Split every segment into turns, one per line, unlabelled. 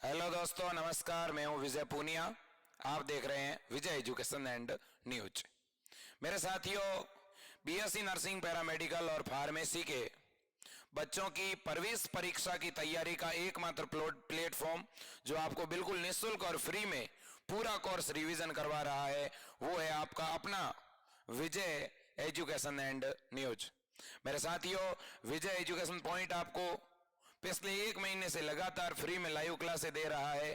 Hello दोस्तों, नमस्कार। मैं हूं विजय पूनिया। आप देख रहे हैं विजय एजुकेशन एंड न्यूज। मेरे साथियों, बीएससी नर्सिंग, पैरामेडिकल और फार्मेसी के बच्चों की प्रवेश परीक्षा की तैयारी का एकमात्र प्लेटफॉर्म जो आपको बिल्कुल निःशुल्क और फ्री में पूरा कोर्स रिवीजन करवा रहा है, वो है आपका अपना विजय एजुकेशन एंड न्यूज। मेरे साथियों, विजय एजुकेशन पॉइंट आपको पिछले 1 महीने से लगातार फ्री में लाइव क्लासें दे रहा है।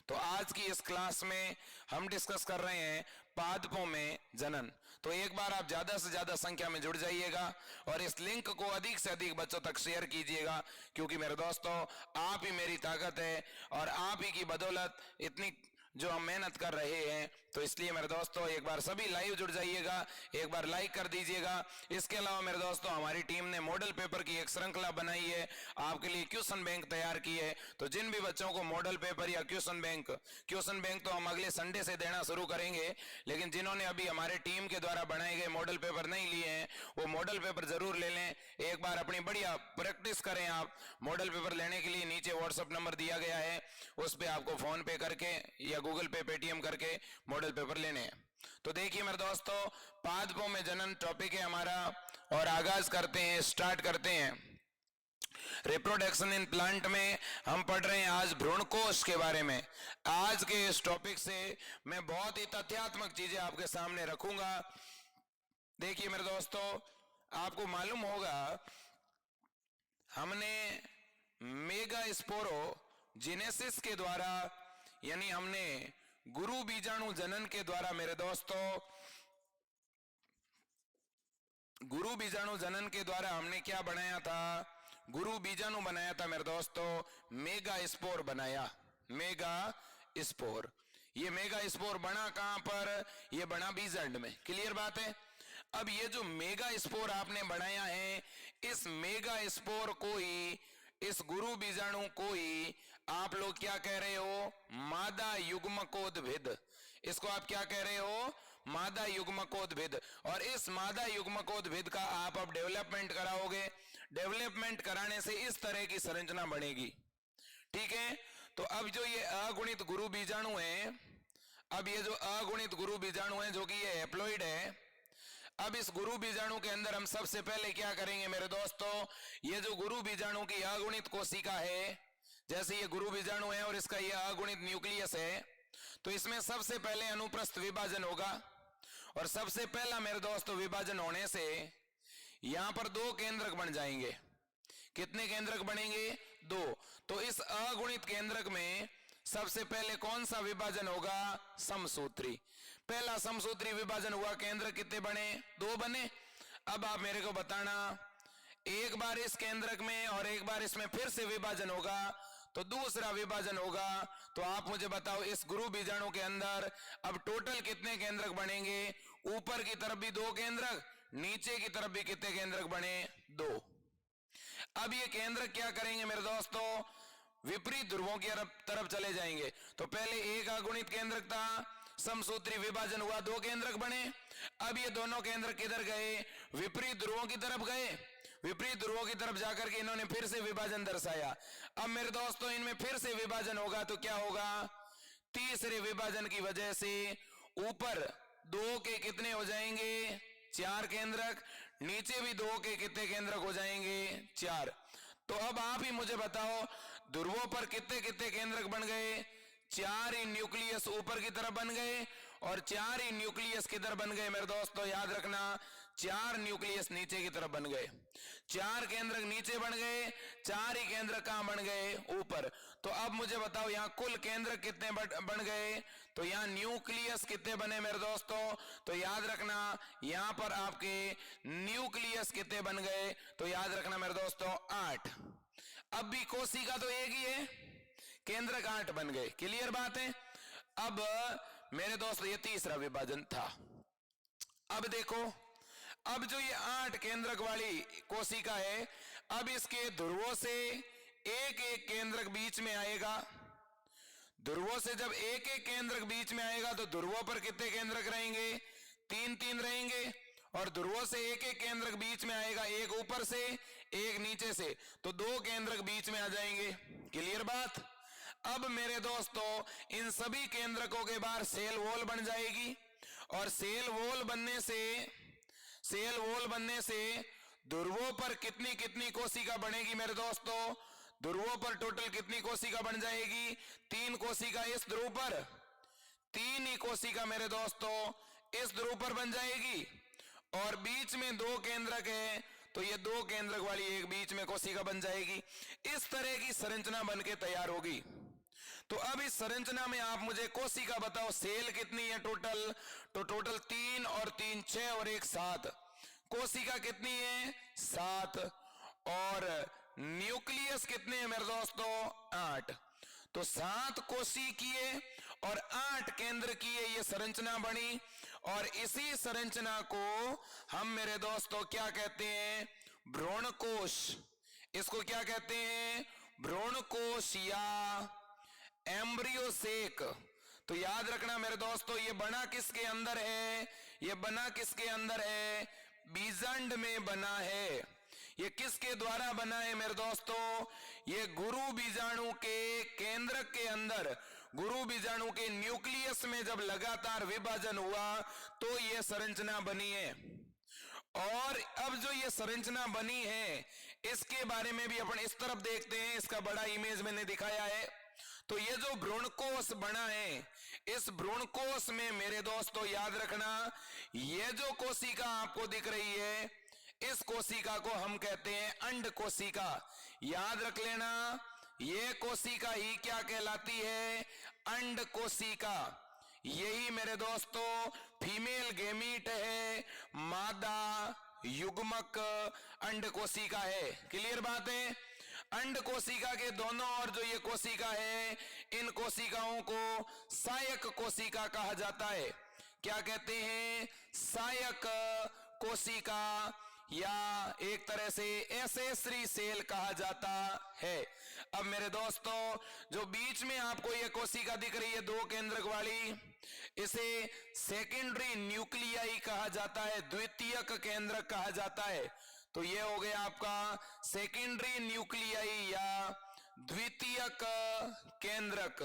तो आज की इस क्लास में हम डिस्कस कर रहे हैं पादपों में जनन। तो एक बार आप ज्यादा से ज्यादा संख्या में जुड़ जाइएगा और इस लिंक को अधिक से अधिक बच्चों तक शेयर कीजिएगा, क्योंकि मेरे दोस्तों, आप ही मेरी ताकत है और आप ही की बदौलत इतनी जो हम मेहनत कर रहे हैं। तो इसलिए मेरे दोस्तों, एक बार सभी लाइव जुड़ जाइएगा, एक बार लाइक कर दीजिएगा। इसके अलावा मेरे दोस्तों, हमारी टीम ने मॉडल पेपर की एक श्रृंखला बनाई है, आपके लिए क्वेश्चन बैंक तैयार की है। तो जिन भी बच्चों को मॉडल पेपर या क्वेश्चन बैंक तो हम अगले संडे से देना शुरू करेंगे, लेकिन जिन्होंने अभी हमारे टीम के द्वारा बनाए गए मॉडल पेपर नहीं लिए हैं, वो मॉडल पेपर जरूर ले लें। एक बार अपनी बढ़िया प्रैक्टिस करें। आप मॉडल पेपर लेने के लिए नीचे व्हाट्सएप नंबर दिया गया है, उस पर आपको फोन पे करके या गूगल पे, पेटीएम करके मॉडल पेपर लेने हैं। तो देखिए मेरे दोस्तों, पादपों में जनन टॉपिक है हमारा और आगाज करते हैं, स्टार्ट करते हैं। रिप्रोडक्शन इन प्लांट में हम पढ़ रहे हैं आज भ्रूणकोश के बारे में। आज के इस टॉपिक से मैं बहुत ही तथ्यात्मक चीजें आपके सामने रखूंगा। देखिए मेरे दोस्तों, आपको मालूम होगा हमने मेगा स्पोरोजेनेसिस के द्वारा, यानी हमने गुरु बीजाणु जनन के द्वारा मेरे दोस्तों, गुरु बीजाणु जनन के द्वारा हमने क्या बनाया था? गुरु बीजाणु बनाया था मेरे दोस्तों, मेगा स्पोर बनाया। मेगा स्पोर, ये मेगा स्पोर बना कहां पर? ये बना बीजांड में। क्लियर बात है। अब ये जो मेगा स्पोर आपने बनाया है, इस मेगा स्पोर को ही, इस गुरु बीजाणु को ही आप लोग क्या कह रहे हो? मादा युग्मकोद्भिद। इसको आप क्या कह रहे हो? मादा युग्मकोद्भिद। और इस मादा युग्मकोद्भिद का आप अब डेवलपमेंट कराओगे। डेवलपमेंट कराने से इस तरह की संरचना बनेगी। ठीक है। तो अब जो ये अगुणित गुरु बीजाणु है, अब ये जो अगुणित गुरु बीजाणु है, जो कि ये हैप्लॉइड है, अब इस गुरु बीजाणु के अंदर हम सबसे पहले क्या करेंगे मेरे दोस्तों? ये जो गुरु बीजाणु की अगुणित कोशिका है, जैसे ये गुरु बीजाणु है और इसका ये अगुणित न्यूक्लियस है, तो इसमें सबसे पहले अनुप्रस्थ विभाजन होगा। और सबसे पहला मेरे दोस्तों विभाजन होने से यहां पर 2 केंद्रक बन जाएंगे। कितने केंद्रक बनेंगे? 2। तो इस अगुणित केंद्रक में सबसे पहले कौन सा विभाजन होगा? समसूत्री। पहला समसूत्री विभाजन हुआ, केंद्र कितने बने? 2 बने। अब आप मेरे को बताना, एक बार इस केंद्रक में और एक बार इसमें फिर से विभाजन होगा, तो दूसरा विभाजन होगा। तो आप मुझे बताओ, इस गुरु बीजाणु के अंदर अब टोटल कितने केंद्रक बनेंगे? ऊपर की तरफ भी 2 केंद्रक, नीचे की तरफ भी कितने केंद्रक बने? 2। अब ये केंद्रक क्या करेंगे मेरे दोस्तों? विपरीत ध्रुवों की तरफ चले जाएंगे। तो पहले एक अगुणित केंद्रक था, समसूत्री विभाजन हुआ, 2 केंद्रक बने। अब ये दोनों केंद्र किधर गए? विपरीत ध्रुवों की तरफ गए। विपरीत ध्रुवों की तरफ जाकर के इन्होंने फिर से विभाजन दर्शाया। अब मेरे दोस्तों, इनमें फिर से विभाजन होगा, तो क्या होगा? तीसरे विभाजन की वजह से ऊपर 2 के कितने हो जाएंगे? 4 केंद्रक, नीचे भी 2 के कितने केंद्रक हो जाएंगे? 4। तो अब आप ही मुझे बताओ, ध्रुवों पर कितने कितने केंद्रक बन गए? 4 ही न्यूक्लियस ऊपर की तरफ बन गए और 4 ही न्यूक्लियस किधर बन गए मेरे दोस्तों? याद रखना, 4 न्यूक्लियस नीचे की तरफ बन गए। 4 केंद्रक नीचे बन गए, 4 ही केंद्रक कहां बन गए? ऊपर। तो अब मुझे बताओ, यहां कुल केंद्रक कितने बन गए? तो यहां न्यूक्लियस कितने बने मेरे दोस्तों? तो याद रखना, यहां पर आपके न्यूक्लियस कितने बन गए? तो याद रखना मेरे दोस्तों, 8। अब भी कोशिका तो एक ही है, केंद्रक 8 बन गए। क्लियर बात है। अब मेरे दोस्तों, ये तीसरा विभाजन था। अब देखो, अब जो ये 8 केंद्रक वाली कोशिका है, अब इसके ध्रुवों से एक एक केंद्रक बीच में आएगा। ध्रुवों से जब एक एक केंद्रक बीच में आएगा, तो ध्रुवों पर कितने केंद्रक रहेंगे? 3-3 रहेंगे। और ध्रुवों से एक एक केंद्रक बीच में आएगा, एक ऊपर से एक नीचे से, तो 2 केंद्रक बीच में आ जाएंगे। क्लियर बात। अब मेरे दोस्तों इन सभी केंद्रकों के बाहर सेल वॉल बन जाएगी और सेल वॉल बनने से ध्रुवों पर कितनी कितनी कोशिका बनेगी मेरे दोस्तों? ध्रुवों पर टोटल कितनी कोशिका बन जाएगी? 3 कोशिका इस ध्रुव पर, 3 ही कोशिका मेरे दोस्तों इस ध्रुव पर बन जाएगी और बीच में 2 केंद्रक है तो ये 2 केंद्रक वाली एक बीच में कोशिका बन जाएगी। इस तरह की संरचना बनके तैयार होगी। तो अब इस संरचना में आप मुझे कोशिका बताओ, सेल कितनी है टोटल? तो टोटल 3 और 3 6 और 1 7। कोशिका कितनी है? 7। और न्यूक्लियस कितने हैं मेरे दोस्तों? 8। तो 7 कोशिकीय और 8 केंद्र की ये संरचना बनी और इसी संरचना को हम मेरे दोस्तों क्या कहते हैं? भ्रूणकोश। इसको क्या कहते हैं? भ्रूणकोश या एम्ब्रियो सेक। तो याद रखना मेरे दोस्तों, ये बना किसके अंदर है? ये बना किसके अंदर है? बीजांड में बना है। ये किसके द्वारा बना है मेरे दोस्तों? ये गुरु बीजाणु के केंद्रक के अंदर, गुरु बीजाणु के न्यूक्लियस में जब लगातार विभाजन हुआ तो ये संरचना बनी है। और अब जो ये संरचना बनी है इसके बारे में भी अपन इस तरफ देखते हैं। इसका बड़ा इमेज मैंने दिखाया है। तो ये जो भ्रूणकोश बना है, इस भ्रूणकोश में मेरे दोस्तों याद रखना, ये जो कोशिका आपको दिख रही है इस कोशिका को हम कहते हैं अंड कोशिका। याद रख लेना, ये कोशिका ही क्या कहलाती है? अंड कोशिका। यही मेरे दोस्तों फीमेल गेमीट है, मादा युग्मक अंड कोशिका है। क्लियर बात है? अंड कोशिका के दोनों ओर जो ये कोशिका है, इन कोशिकाओं को सहायक कोशिका कहा जाता है। क्या कहते हैं? सहायक कोशिका या एक तरह से एसेसरी सेल कहा जाता है। अब मेरे दोस्तों जो बीच में आपको ये कोशिका दिख रही है 2 केंद्रक वाली, इसे सेकेंडरी न्यूक्लियाई कहा जाता है, द्वितीयक केंद्रक कहा जाता है। तो ये हो गया आपका सेकेंडरी न्यूक्लियाई या द्वितीयक केंद्रक।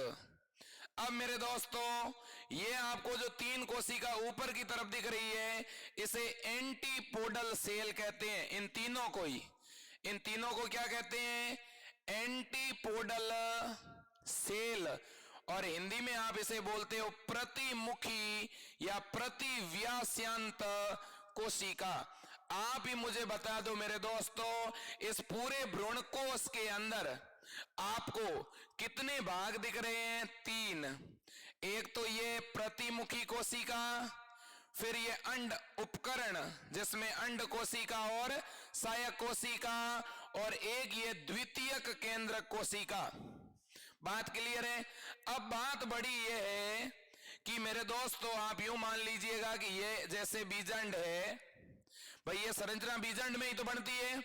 अब मेरे दोस्तों ये आपको जो 3 कोशिका ऊपर की तरफ दिख रही है इसे एंटीपोडल सेल कहते हैं। इन तीनों को क्या कहते हैं? Antipodal cell. और हिंदी में आप इसे बोलते हो प्रतिमुखी या प्रतिव्यास्यंत कोशिका। आप ही मुझे बता दो मेरे दोस्तों, इस पूरे भ्रूणकोश के अंदर आपको कितने भाग दिख रहे हैं? 3। एक तो ये प्रतिमुखी कोशिका, फिर ये अंड उपकरण जिसमें अंड कोशिका और सहायक कोशिका, और एक ये द्वितीयक केंद्रक कोशिका। बात क्लियर है? अब बात बड़ी ये है कि मेरे दोस्तों आप यूं मान लीजिएगा कि ये जैसे बीजांड है, भाई ये संरचना बीजांड में ही तो बनती है।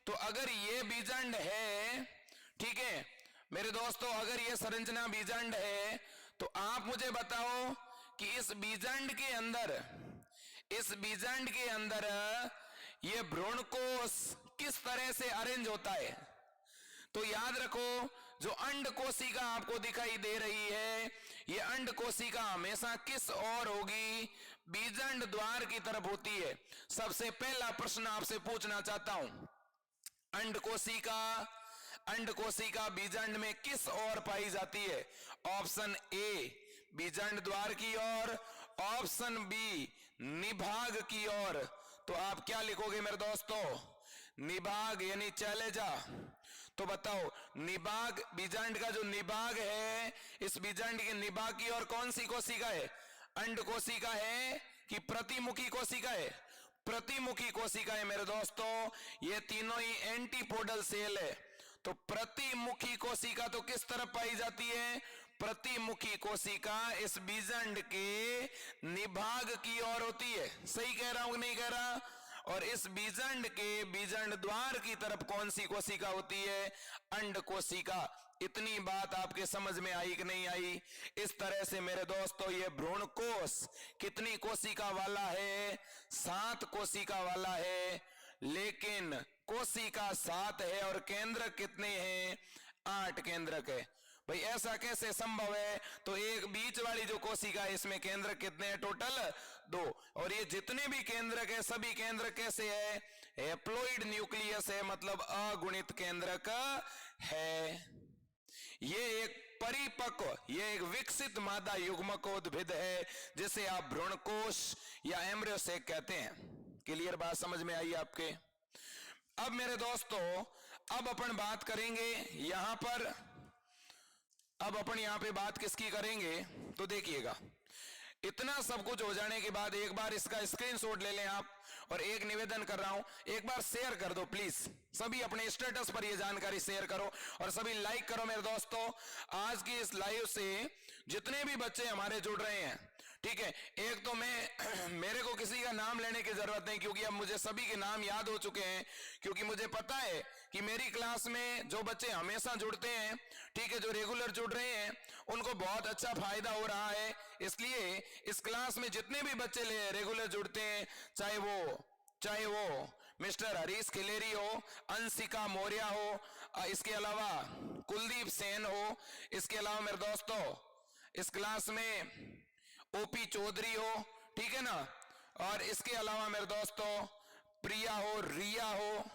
तो अगर ये बीजांड है, ठीक है मेरे दोस्तों, अगर ये संरचना बीजांड है तो आप मुझे बताओ कि इस बीजांड के अंदर ये भ्रूणकोश किस तरह से अरेंज होता है? तो याद रखो, जो अंड कोशिका आपको दिखाई दे रही है, ये अंड कोशिका हमेशा किस ओर होगी? बीजांड द्वार की तरफ होती है। सबसे पहला प्रश्न आपसे पूछना चाहता हूं, अंड कोशिका बीजांड में किस ओर पाई जाती है? ऑप्शन ए बीजांड द्वार की ओर, ऑप्शन बी निभाग की ओर। तो आप क्या लिखोगे मेरे दोस्तों? निभाग यानी चले जा। तो बताओ निभाग, बीजांड का जो निभाग है, इस बीजांड के निभाग की ओर कौन सी कोशिका है? अंड कोशिका है कि प्रतिमुखी कोशिका है? प्रतिमुखी कोशिका है मेरे दोस्तों। ये तीनों ही एंटीपोडल सेल है। तो प्रतिमुखी कोशिका तो किस तरफ पाई जाती है? प्रतिमुखी कोशिका इस बीजांड के निभाग की ओर होती है। सही कह रहा हूं कि नहीं कह रहा? और इस बीजांड के बीजांड द्वार की तरफ कौन सी कोशिका होती है? अंड कोशिका। इतनी बात आपके समझ में आई कि नहीं आई? इस तरह से मेरे दोस्तों ये भ्रूणकोश कितनी कोशिका वाला है? 7 कोशिका वाला है। लेकिन कोशिका 7 है और केंद्रक कितने हैं? 8 केंद्रक है। भाई ऐसा कैसे संभव है? तो एक बीच वाली जो कोशिका है इसमें केंद्र कितने हैं टोटल? 2। और ये जितने भी केंद्रक है सभी केंद्रक कैसे है? हैप्लॉइड न्यूक्लियस है, मतलब अगुणित केंद्रक है। ये एक परिपक्व, ये एक विकसित मादा युग्मकोद्भिद है जिसे आप भ्रूणकोश या एम्ब्रियो सेक कहते हैं। क्लियर बात समझ में आई आपके? अब मेरे दोस्तों अब अपन बात करेंगे यहां पर, अब अपन यहां पे बात किसकी करेंगे? तो देखिएगा, इतना सब कुछ हो जाने के बाद एक बार इसका स्क्रीनशॉट ले लें आप, और एक निवेदन कर रहा हूं, एक बार शेयर कर दो प्लीज, सभी अपने स्टेटस पर ये जानकारी शेयर करो और सभी लाइक करो मेरे दोस्तों। आज की इस लाइव से जितने भी बच्चे हमारे जुड़ रहे हैं, ठीक है, एक तो मैं मेरे को किसी का नाम लेने की जरूरत नहीं, क्योंकि अब मुझे सभी के नाम याद हो चुके हैं, क्योंकि मुझे पता है कि मेरी क्लास में जो बच्चे हमेशा जुड़ते हैं, ठीक है, जो रेगुलर जुड़ रहे हैं, उनको बहुत अच्छा फायदा हो रहा है। इसलिए इस क्लास में जितने भी बच्चे रेगुलर जुड़ते हैं, चाहे वो मिस्टर हरीश खिलेरी हो, अंशिका मौर्य हो, इसके अलावा कुलदीप सेन हो, इसके अलावा मेरे दोस्तों इस क्लास में ओपी चौधरी हो, ठीक है ना, और इसके अलावा मेरे दोस्तों प्रिया हो, रिया हो,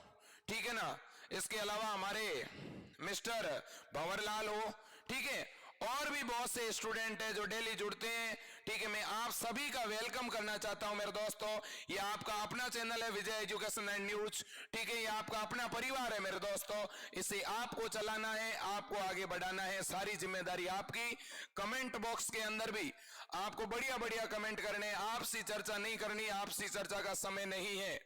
ठीक है ना, इसके अलावा हमारे मिस्टर भंवरलाल हो, ठीक है, और भी बहुत से स्टूडेंट हैं जो डेली जुड़ते हैं, ठीक है। मैं आप सभी का वेलकम करना चाहता हूं मेरे दोस्तों। ये आपका अपना चैनल है विजय एजुकेशन एंड न्यूज, ठीक है, ये आपका अपना परिवार है मेरे दोस्तों। इसे आपको चलाना है, आपको आगे बढ़ाना है, सारी जिम्मेदारी आपकी। कमेंट बॉक्स के अंदर भी आपको बढ़िया बढ़िया कमेंट करने, आपसी चर्चा नहीं करनी, आपसी चर्चा का समय नहीं है।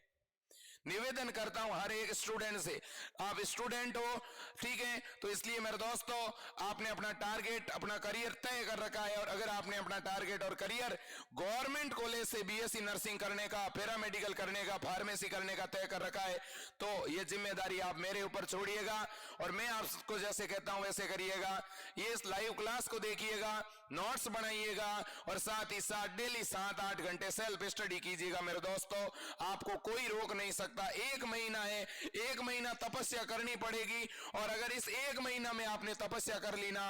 निवेदन करता हूं हर एक स्टूडेंट से, आप स्टूडेंट हो, ठीक है, तो इसलिए मेरे दोस्तों आपने अपना टारगेट, अपना करियर तय कर रखा है, और अगर आपने अपना टारगेट और करियर गवर्नमेंट कॉलेज से बीएससी नर्सिंग करने का, पैरामेडिकल करने का, फार्मेसी करने का तय कर रखा है, तो ये जिम्मेदारी आप मेरे ऊपर छोड़िएगा और मैं आपको जैसे कहता हूं वैसे करिएगा। ये इस लाइव क्लास को देखिएगा, नोट्स बनाइएगा और साथ ही साथ डेली 7-8 घंटे सेल्फ स्टडी कीजिएगा मेरे दोस्तों। आपको कोई रोक नहीं सकता। 1 महीना है, 1 महीना तपस्या करनी पड़ेगी, और अगर इस 1 महीना में आपने तपस्या कर ली ना,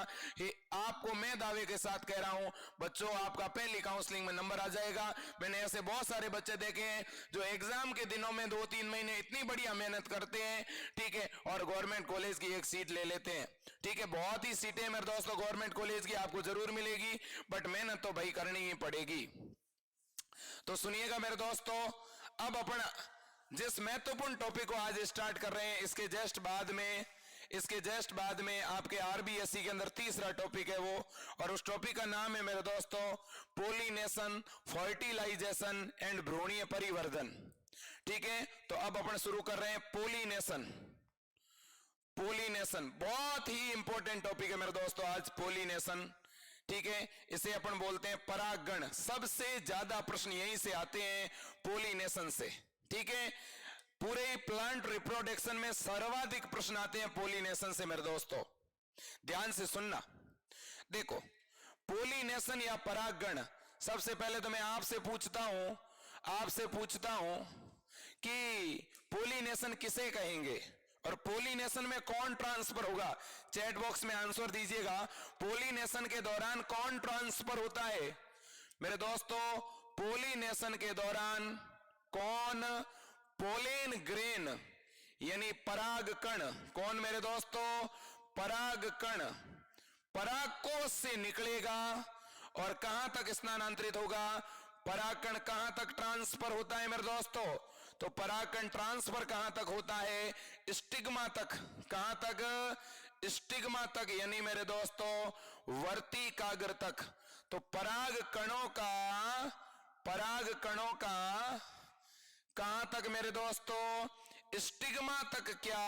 आपको मैं दावे के साथ कह रहा हूं बच्चों, आपका पहली काउंसलिंग में नंबर आ जाएगा। मैंने ऐसे बहुत सारे बच्चे देखे हैं जो एग्जाम के दिनों में 2-3 महीने इतनी बढ़िया मेहनत करते हैं, ठीक है, और गवर्नमेंट कॉलेज की एक सीट ले लेते हैं, ठीक है। बहुत ही सीटें मेरे दोस्तों गवर्नमेंट कॉलेज की आपको जरूर मिलेगी, बट मेहनत तो भाई करनी ही पड़ेगी। तो सुनिएगा मेरे दोस्तों, अब अपन जिस महत्वपूर्ण टॉपिक को आज स्टार्ट कर रहे हैं, इसके जस्ट बाद में आपके आरबीएससी के अंदर तीसरा टॉपिक है वो, और उस टॉपिक का नाम है मेरे दोस्तों पोलिनेशन, फर्टिलाइजेशन एंड भ्रूणीय परिवर्धन, ठीक है। तो अब अपन शुरू कर रहे हैं पोलिनेशन। बहुत ही इंपॉर्टेंट टॉपिक है मेरे दोस्तों आज पोलिनेशन, ठीक है। इसे अपन बोलते हैं परागण। सबसे ज्यादा प्रश्न यहीं से आते हैं पोलिनेशन से, ठीक है। पूरे प्लांट रिप्रोडक्शन में सर्वाधिक प्रश्न आते हैं पोलिनेशन से मेरे दोस्तों, ध्यान से सुनना। देखो पोलिनेशन या परागण, सबसे पहले तो मैं आपसे पूछता हूं कि पोलिनेशन किसे कहेंगे और पोलिनेशन में कौन ट्रांसफर होगा? चैट बॉक्स में आंसर दीजिएगा, पोलिनेशन के दौरान कौन ट्रांसफर होता है मेरे दोस्तों? पोलिनेशन के दौरान कौन पोलेन ग्रेन यानी पराग कण, कौन मेरे दोस्तों? पराग कण परागकोश से निकलेगा और कहां तक स्थानांतरित होगा? परागकण कहां तक ट्रांसफर होता है मेरे दोस्तों? तो परागकण ट्रांसफर कहां तक होता है? स्टिग्मा तक। कहां तक? स्टिग्मा तक, यानी मेरे दोस्तों वर्तिकाग्र तक। तो पराग कणों का कहां तक मेरे दोस्तों? स्टिग्मा तक क्या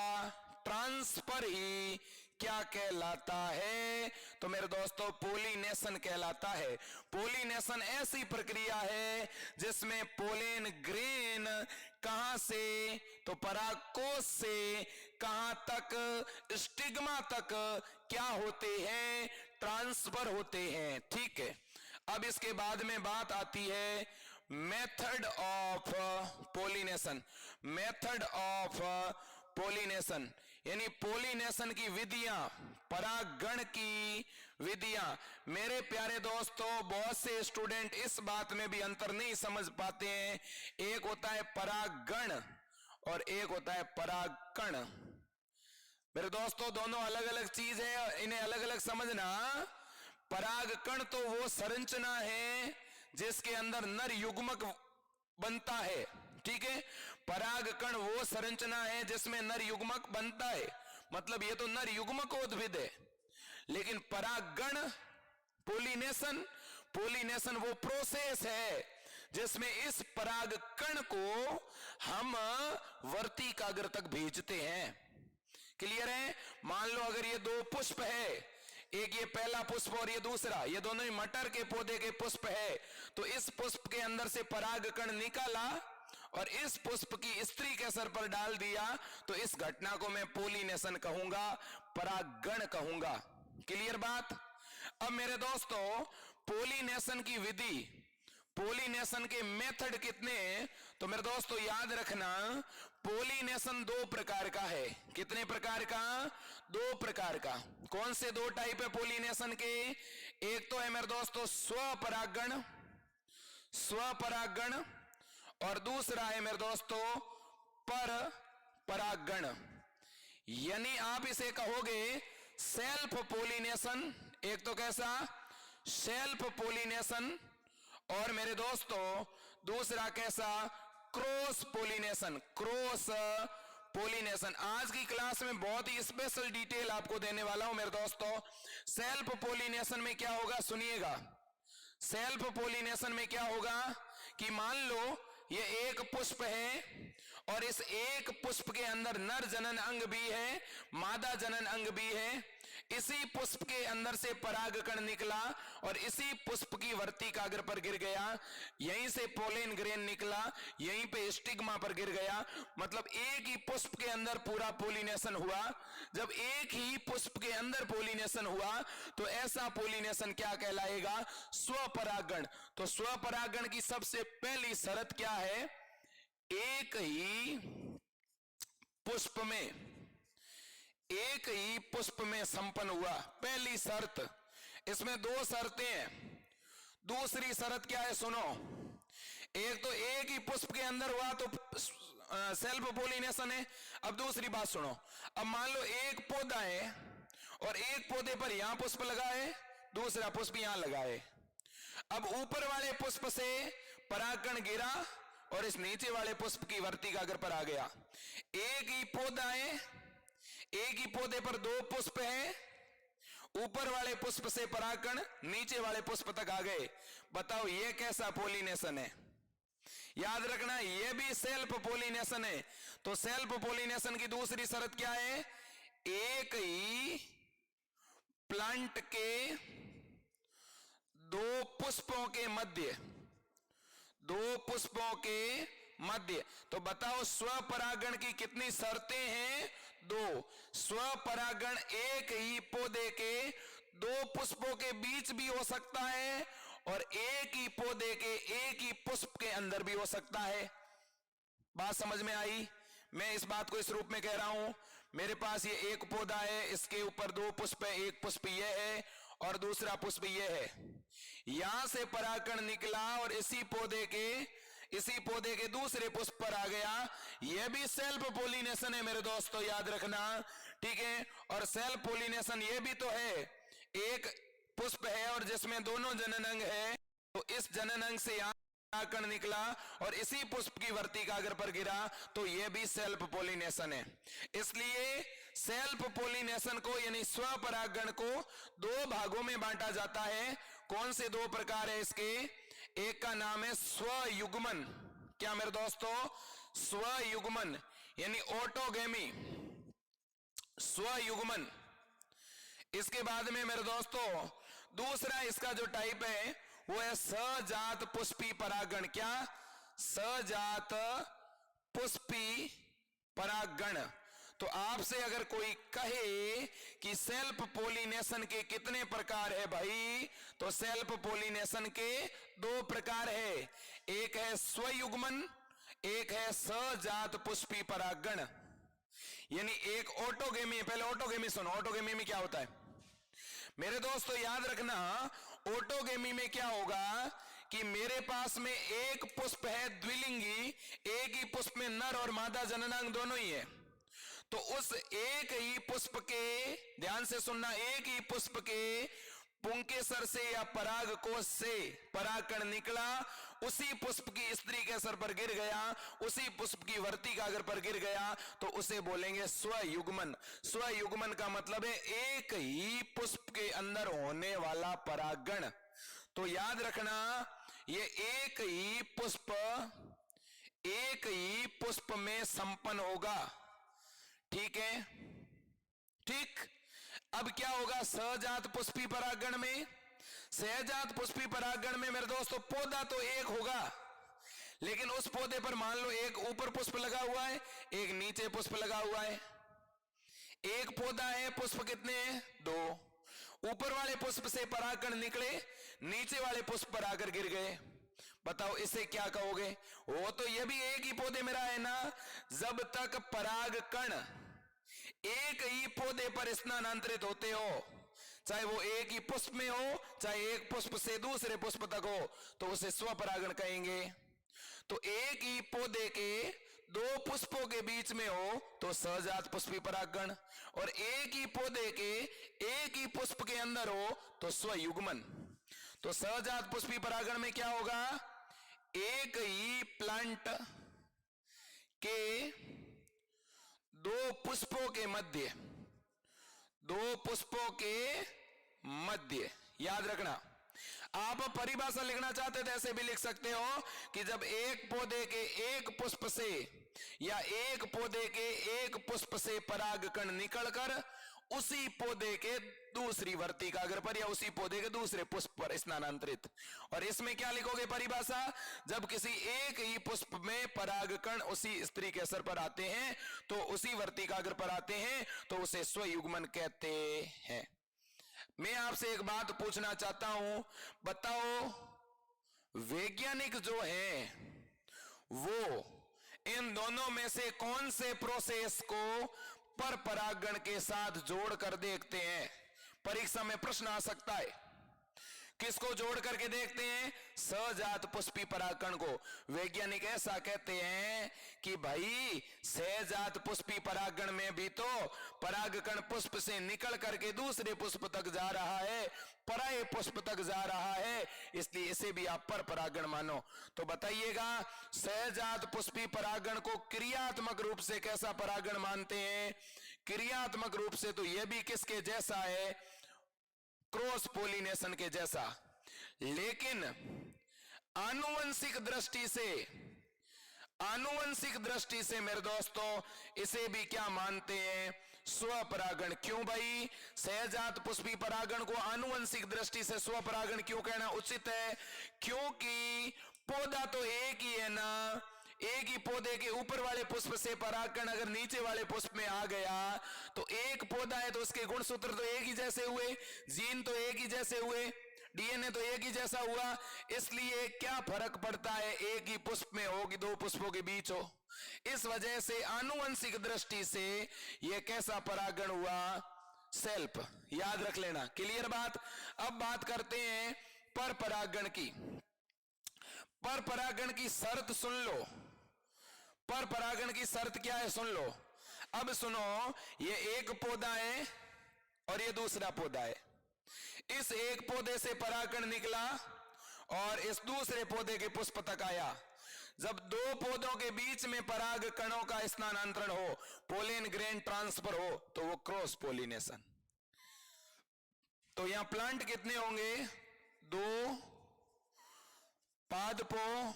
ट्रांसफर ही क्या कहलाता है? तो मेरे दोस्तों पोलिनेशन कहलाता है। पोलिनेशन ऐसी प्रक्रिया है जिसमें पोलेन ग्रेन कहां से? तो परागकोश से कहां तक? स्टिग्मा तक क्या होते हैं? ट्रांसफर होते हैं, ठीक है। अब इसके बाद में बात आती है method of pollination. Method of pollination यानी पोलिनेशन की विधियां, परागण की विधियां। मेरे प्यारे दोस्तों, बहुत से स्टूडेंट इस बात में भी अंतर नहीं समझ पाते हैं। एक होता है परागण और एक होता है परागकण। मेरे दोस्तों, दोनों अलग अलग चीज है, इन्हें अलग अलग समझना। परागकण तो वो संरचना है जिसके अंदर नर युग्मक बनता है, ठीक है। परागकण वो संरचना है जिसमें नर युग्मक बनता है, मतलब ये तो नर युग्मकोद्भिद है। लेकिन परागण, पोलिनेशन, पोलिनेशन वो प्रोसेस है जिसमें इस परागकण को हम वर्तिकाग्र तक भेजते हैं। क्लियर है? मान लो अगर ये दो पुष्प है, एक ये पहला पुष्प और ये दूसरा, ये दोनों ही मटर के पौधे के पुष्प है, तो इस पुष्प के अंदर से परागकण निकाला और इस पुष्प की स्त्री के सर पर डाल दिया, तो इस घटना को मैं पोलिनेशन कहूंगा, परागण कहूंगा। क्लियर बात? अब मेरे दोस्तों, पोलिनेशन की विधि, पोलिनेशन के मेथड कितने हैं? तो मेरे दोस्तों याद रखना, पोलिनेशन दो प्रकार का है। कितने प्रकार का? दो प्रकार का। कौन से दो टाइप है पोलिनेशन के? एक तो है मेरे दोस्तों स्वपरागण, स्वपरागण, और दूसरा है मेरे दोस्तों पर परागण। यानी आप इसे कहोगे सेल्फ पोलिनेशन, एक तो कैसा? सेल्फ पोलिनेशन, और मेरे दोस्तों दूसरा कैसा? Cross pollination, cross pollination. आज की क्लास में बहुत ही स्पेशल डिटेल आपको देने वाला हूं मेरे दोस्तों। सेल्फ पोलिनेशन में क्या होगा सुनिएगा। सेल्फ पोलिनेशन में क्या होगा कि मान लो ये एक पुष्प है और इस एक पुष्प के अंदर नर जनन अंग भी है, मादा जनन अंग भी है। इसी पुष्प के अंदर से परागकण निकला और इसी पुष्प की वर्तिकाग्र पर गिर गया, यहीं से पोलेन ग्रेन निकला, यहीं पे स्टिग्मा पर गिर गया। मतलब एक ही पुष्प के अंदर पूरा पोलिनेशन हुआ। जब एक ही पुष्प के अंदर पोलिनेशन हुआ तो ऐसा पोलिनेशन क्या कहलाएगा? स्वपरागण। तो स्वपरागण की सबसे पहली शर्त क्या है? एक ही पुष्प में, एक ही पुष्प में संपन्न हुआ, पहली शर्त। इसमें दो शर्तें हैं। दूसरी शर्त क्या है सुनो। एक तो एक ही पुष्प के अंदर हुआ तो सेल्फ पोलिनेशन है। अब दूसरी बात सुनो। अब मान लो एक पौधा है और एक पौधे पर यहां पुष्प लगा है, दूसरा पुष्प यहां लगा है। अब ऊपर वाले पुष्प से परागकण गिरा और इस नीचे वाले पुष्प की वर्तिकाग्र पर आ गया। एक ही पौधा है, एक ही पौधे पर दो पुष्प हैं, ऊपर वाले पुष्प से परागकण नीचे वाले पुष्प तक आ गए। बताओ ये कैसा पोलिनेशन है? याद रखना ये भी सेल्फ पोलिनेशन है। तो सेल्फ पोलिनेशन की दूसरी शर्त क्या है? एक ही प्लांट के दो पुष्पों के मध्य, दो पुष्पों के मध्य। तो बताओ स्वपरागण की कितनी शर्तें हैं? दो। स्वपरागण एक ही पौधे के दो पुष्पों के बीच भी हो सकता है और एक ही पौधे के एक ही पुष्प के अंदर भी हो सकता है। बात समझ में आई? मैं इस बात को इस रूप में कह रहा हूं, मेरे पास ये एक पौधा है, इसके ऊपर दो पुष्प है, एक पुष्प ये है और दूसरा पुष्प ये है। यहां से परागकण निकला और इसी पौधे के दूसरे पुष्प पर आ गया। यह भी सेल्फ पोलिनेशन है मेरे दोस्तों, याद रखना, ठीक है। और सेल्फ पोलिनेशन ये भी तो है, एक पुष्प है और जिसमें दोनों जनन अंग है, तो इस जनन अंग से यहां परागकण निकला और इसी पुष्प की वर्तिकाग्र पर गिरा, तो यह भी सेल्फ पोलिनेशन है। इसलिए सेल्फ पोलिनेशन को यानी स्वपरागण को दो भागों में बांटा जाता है। कौन से दो प्रकार है इसके? एक का नाम है स्वयुग्मन। क्या मेरे दोस्तों? स्वयुग्मन यानी ऑटोगेमी, स्वयुग्मन। इसके बाद में मेरे दोस्तों दूसरा इसका जो टाइप है वो है सजात पुष्पी परागण। क्या? सजात पुष्पी परागण। तो आपसे अगर कोई कहे कि सेल्फ पोलिनेशन के कितने प्रकार है भाई, तो सेल्फ पोलिनेशन के दो प्रकार है। एक है स्वयुग्मन, एक है सजात पुष्पी परागण। यानी एक ऑटोगेमी। पहले ऑटोगेमी सुनो, ऑटोगेमी में क्या होता है? मेरे दोस्तों याद रखना, ऑटोगेमी में क्या होगा कि मेरे पास में एक पुष्प है द्विलिंगी, एक ही पुष्प में नर और मादा जननांग दोनों ही है। तो उस एक ही पुष्प के, ध्यान से सुनना, एक ही पुष्प के पुंकेसर से या पराग कोश से परागकण निकला, उसी पुष्प की स्त्री के सर पर गिर गया, उसी पुष्प की वर्तिकाग्र पर गिर गया, तो उसे बोलेंगे स्वयुग्मन। स्वयुग्मन का मतलब है एक ही पुष्प के अंदर होने वाला परागण। तो याद रखना, ये एक ही पुष्प में संपन्न होगा। ठीक है, ठीक। अब क्या होगा सहजात पुष्पी परागण में? सहजात पुष्पी परागण में मेरे दोस्तों पौधा तो एक होगा, लेकिन उस पौधे पर मान लो एक ऊपर पुष्प लगा हुआ है, एक नीचे पुष्प लगा हुआ है। एक पौधा है, पुष्प कितने हैं? 2। ऊपर वाले पुष्प से परागकण निकले, नीचे वाले पुष्प पर आकर गिर गए। बताओ इसे क्या कहोगे? वो तो ये भी एक ही पौधे में रहा है ना। जब तक परागकण एक ही पौधे पर स्थानांतरित होते हो, चाहे वो एक ही पुष्प में हो, चाहे एक पुष्प से दूसरे पुष्प तक हो, तो उसे स्वपरागण कहेंगे। तो एक ही पौधे के 2 पुष्पों के बीच में हो तो सहजात पुष्पी परागण, और एक ही पौधे के एक ही पुष्प के अंदर हो तो स्वयुग्मन। तो सहजात पुष्पी परागण में क्या होगा? एक ही प्लांट के 2 पुष्पों के मध्य, 2 पुष्पों के मध्य, याद रखना। आप परिभाषा लिखना चाहते तो ऐसे भी लिख सकते हो कि जब एक पौधे के एक पुष्प से या एक पौधे के एक पुष्प से परागकण निकलकर उसी पौधे के दूसरी वर्तिकाग्र पर या उसी पौधे के दूसरे पुष्प पर स्थानांतरित। और इसमें क्या लिखोगे परिभाषा? जब किसी एक ही पुष्प में परागकण उसी स्त्री के असर पर आते हैं, तो उसी वर्तिकाग्र पर आते हैं, तो उसे स्वयुग्मन कहते हैं। मैं आपसे एक बात पूछना चाहता हूं, बताओ वैज्ञानिक जो है वो इन दोनों में से कौन से प्रोसेस को पर परागण के साथ जोड़ कर देखते हैं? परीक्षा में प्रश्न आ सकता है। किसको जोड़ करके देखते हैं? सहजात पुष्पी परागकण को। वैज्ञानिक ऐसा कहते हैं कि भाई सहजात पुष्पी परागण में भी तो परागकण पुष्प से निकल करके दूसरे पुष्प तक जा रहा है, पराये पुष्प तक जा रहा है, इसलिए इसे भी आप पर परागण मानो। तो बताइएगा सहजात पुष्पी परागण को क्रियात्मक रूप से कैसा परागण मानते हैं? क्रियात्मक रूप से तो यह भी किसके जैसा है? क्रॉस पोलिनेशन के जैसा। लेकिन आनुवंशिक दृष्टि से मेरे दोस्तों इसे भी क्या मानते हैं? स्वपरागण। क्यों भाई? सहजात पुष्पी परागण को आनुवंशिक दृष्टि से स्वपरागण क्यों कहना उचित है? क्योंकि पौधा तो एक ही है ना। एक ही पौधे के ऊपर वाले पुष्प से परागकण अगर नीचे वाले पुष्प में आ गया तो एक पौधा है तो उसके गुणसूत्र तो एक ही जैसे हुए, जीन तो एक ही जैसे हुए, डीएनए तो एक ही जैसा हुआ। इसलिए क्या फर्क पड़ता है एक ही पुष्प में हो कि 2 पुष्पों के बीच हो? इस वजह से आनुवंशिक दृष्टि से यह कैसा परागण हुआ? सेल्फ। याद रख लेना। क्लियर बात? अब बात करते हैं पर परागण की। पर परागण की शर्त सुन लो। पर परागण की शर्त क्या है सुन लो। अब सुनो, ये एक पौधा है और ये दूसरा पौधा है। इस एक पौधे से परागकण निकला और इस दूसरे पौधे के पुष्प तक आया। जब 2 पौधों के बीच में पराग कणों का स्थानांतरण हो, पोलेन ग्रेन ट्रांसफर हो, तो वो क्रॉस पोलिनेशन। तो यहां प्लांट कितने होंगे? 2 पादपों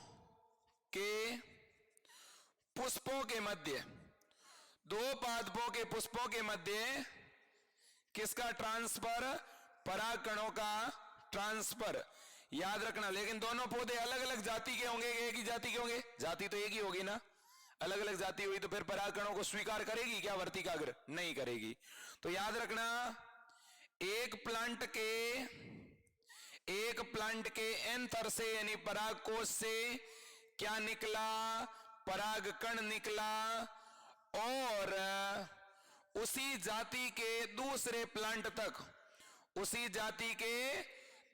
के पुष्पों के मध्य, 2 पादपों के पुष्पों के मध्य किसका ट्रांसफर? परागकणों का ट्रांसफर। याद रखना, लेकिन दोनों पौधे अलग अलग जाति के होंगे, एक ही जाति के होंगे? जाति तो एक ही होगी ना। अलग अलग जाति हुई तो फिर परागकणों को स्वीकार करेगी क्या वर्तिकाग्र? नहीं करेगी। तो याद रखना, एक प्लांट के एंथर से यानी परागकोश से क्या निकला? परागकण निकला और उसी जाति के दूसरे प्लांट तक उसी जाति के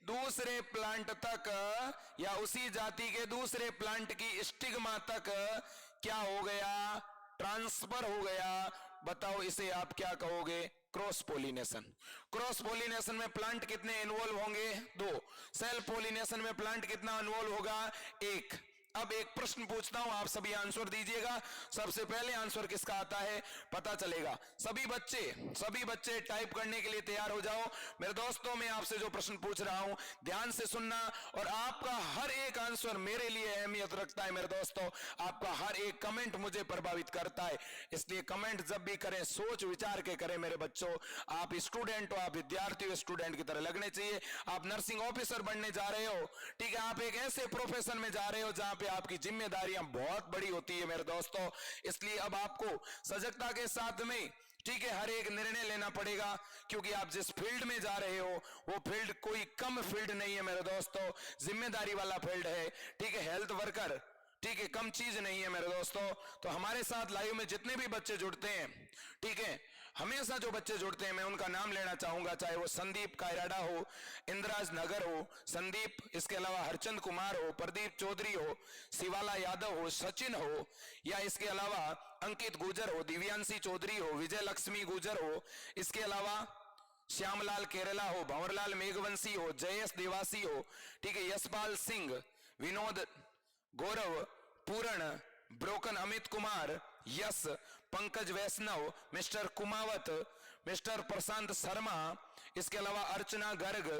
दूसरे प्लांट तक या उसी जाति के दूसरे प्लांट की स्टिग्मा तक क्या हो गया, ट्रांसफर हो गया। बताओ इसे आप क्या कहोगे, क्रॉस पोलिनेशन। क्रॉस पोलिनेशन में प्लांट कितने इन्वॉल्व होंगे, 2। सेल्फ पोलिनेशन में प्लांट कितना इन्वॉल्व होगा, 1। अब एक प्रश्न पूछता हूं, आप सभी आंसर दीजिएगा। सबसे पहले आंसर किसका आता है पता चलेगा। सभी बच्चे टाइप करने के लिए तैयार हो जाओ। मेरे दोस्तों, मैं आपसे जो प्रश्न पूछ रहा हूं ध्यान से सुनना, और आपका हर एक आंसर मेरे लिए अहमियत रखता है। मेरे दोस्तों, आपका हर एक कमेंट मुझे प्रभावित करता है, इसलिए कमेंट जब भी करें सोच विचार के करें। मेरे बच्चों, आप स्टूडेंट हो, आप विद्यार्थी हो, स्टूडेंट की तरह लगने चाहिए। आप नर्सिंग ऑफिसर बनने जा रहे हो, ठीक है, आप एक ऐसे प्रोफेशन में जा रहे हो जहां पे आपकी जिम्मेदारियां बहुत बड़ी होती है मेरे दोस्तों। इसलिए अब आपको सजगता के साथ में, ठीक है, हर एक निर्णय लेना पड़ेगा, क्योंकि आप जिस फील्ड में जा रहे हो वो फील्ड कोई कम फील्ड नहीं है मेरे दोस्तों, जिम्मेदारी वाला फील्ड है, ठीक है। हेल्थ वर्कर, ठीक है, कम चीज नहीं है मेरे दोस्तों। तो हमारे साथ लाइव में जितने भी बच्चे जुड़ते हैं, ठीक है, हमेशा जो बच्चे जुड़ते हैं मैं उनका नाम लेना चाहूंगा, चाहे वो संदीप कायराडा हो, इंद्राज नगर हो, संदीप, इसके अलावा हरचंद कुमार हो, प्रदीप चौधरी हो, शिवाला यादव हो, सचिन हो, या इसके अलावा अंकित गुजर हो, दिव्यांशी चौधरी हो, विजय लक्ष्मी गुजर हो, इसके अलावा श्यामलाल केरला हो, भंवरलाल मेघवंशी हो, जयेश देवासी हो, ठीक है, यशपाल सिंह, विनोद गौरव, पूर्ण, ब्रोकन अमित कुमार, यश, पंकज वैष्णव, मिस्टर कुमावत, मिस्टर प्रशांत शर्मा, इसके अलावा अर्चना गर्ग,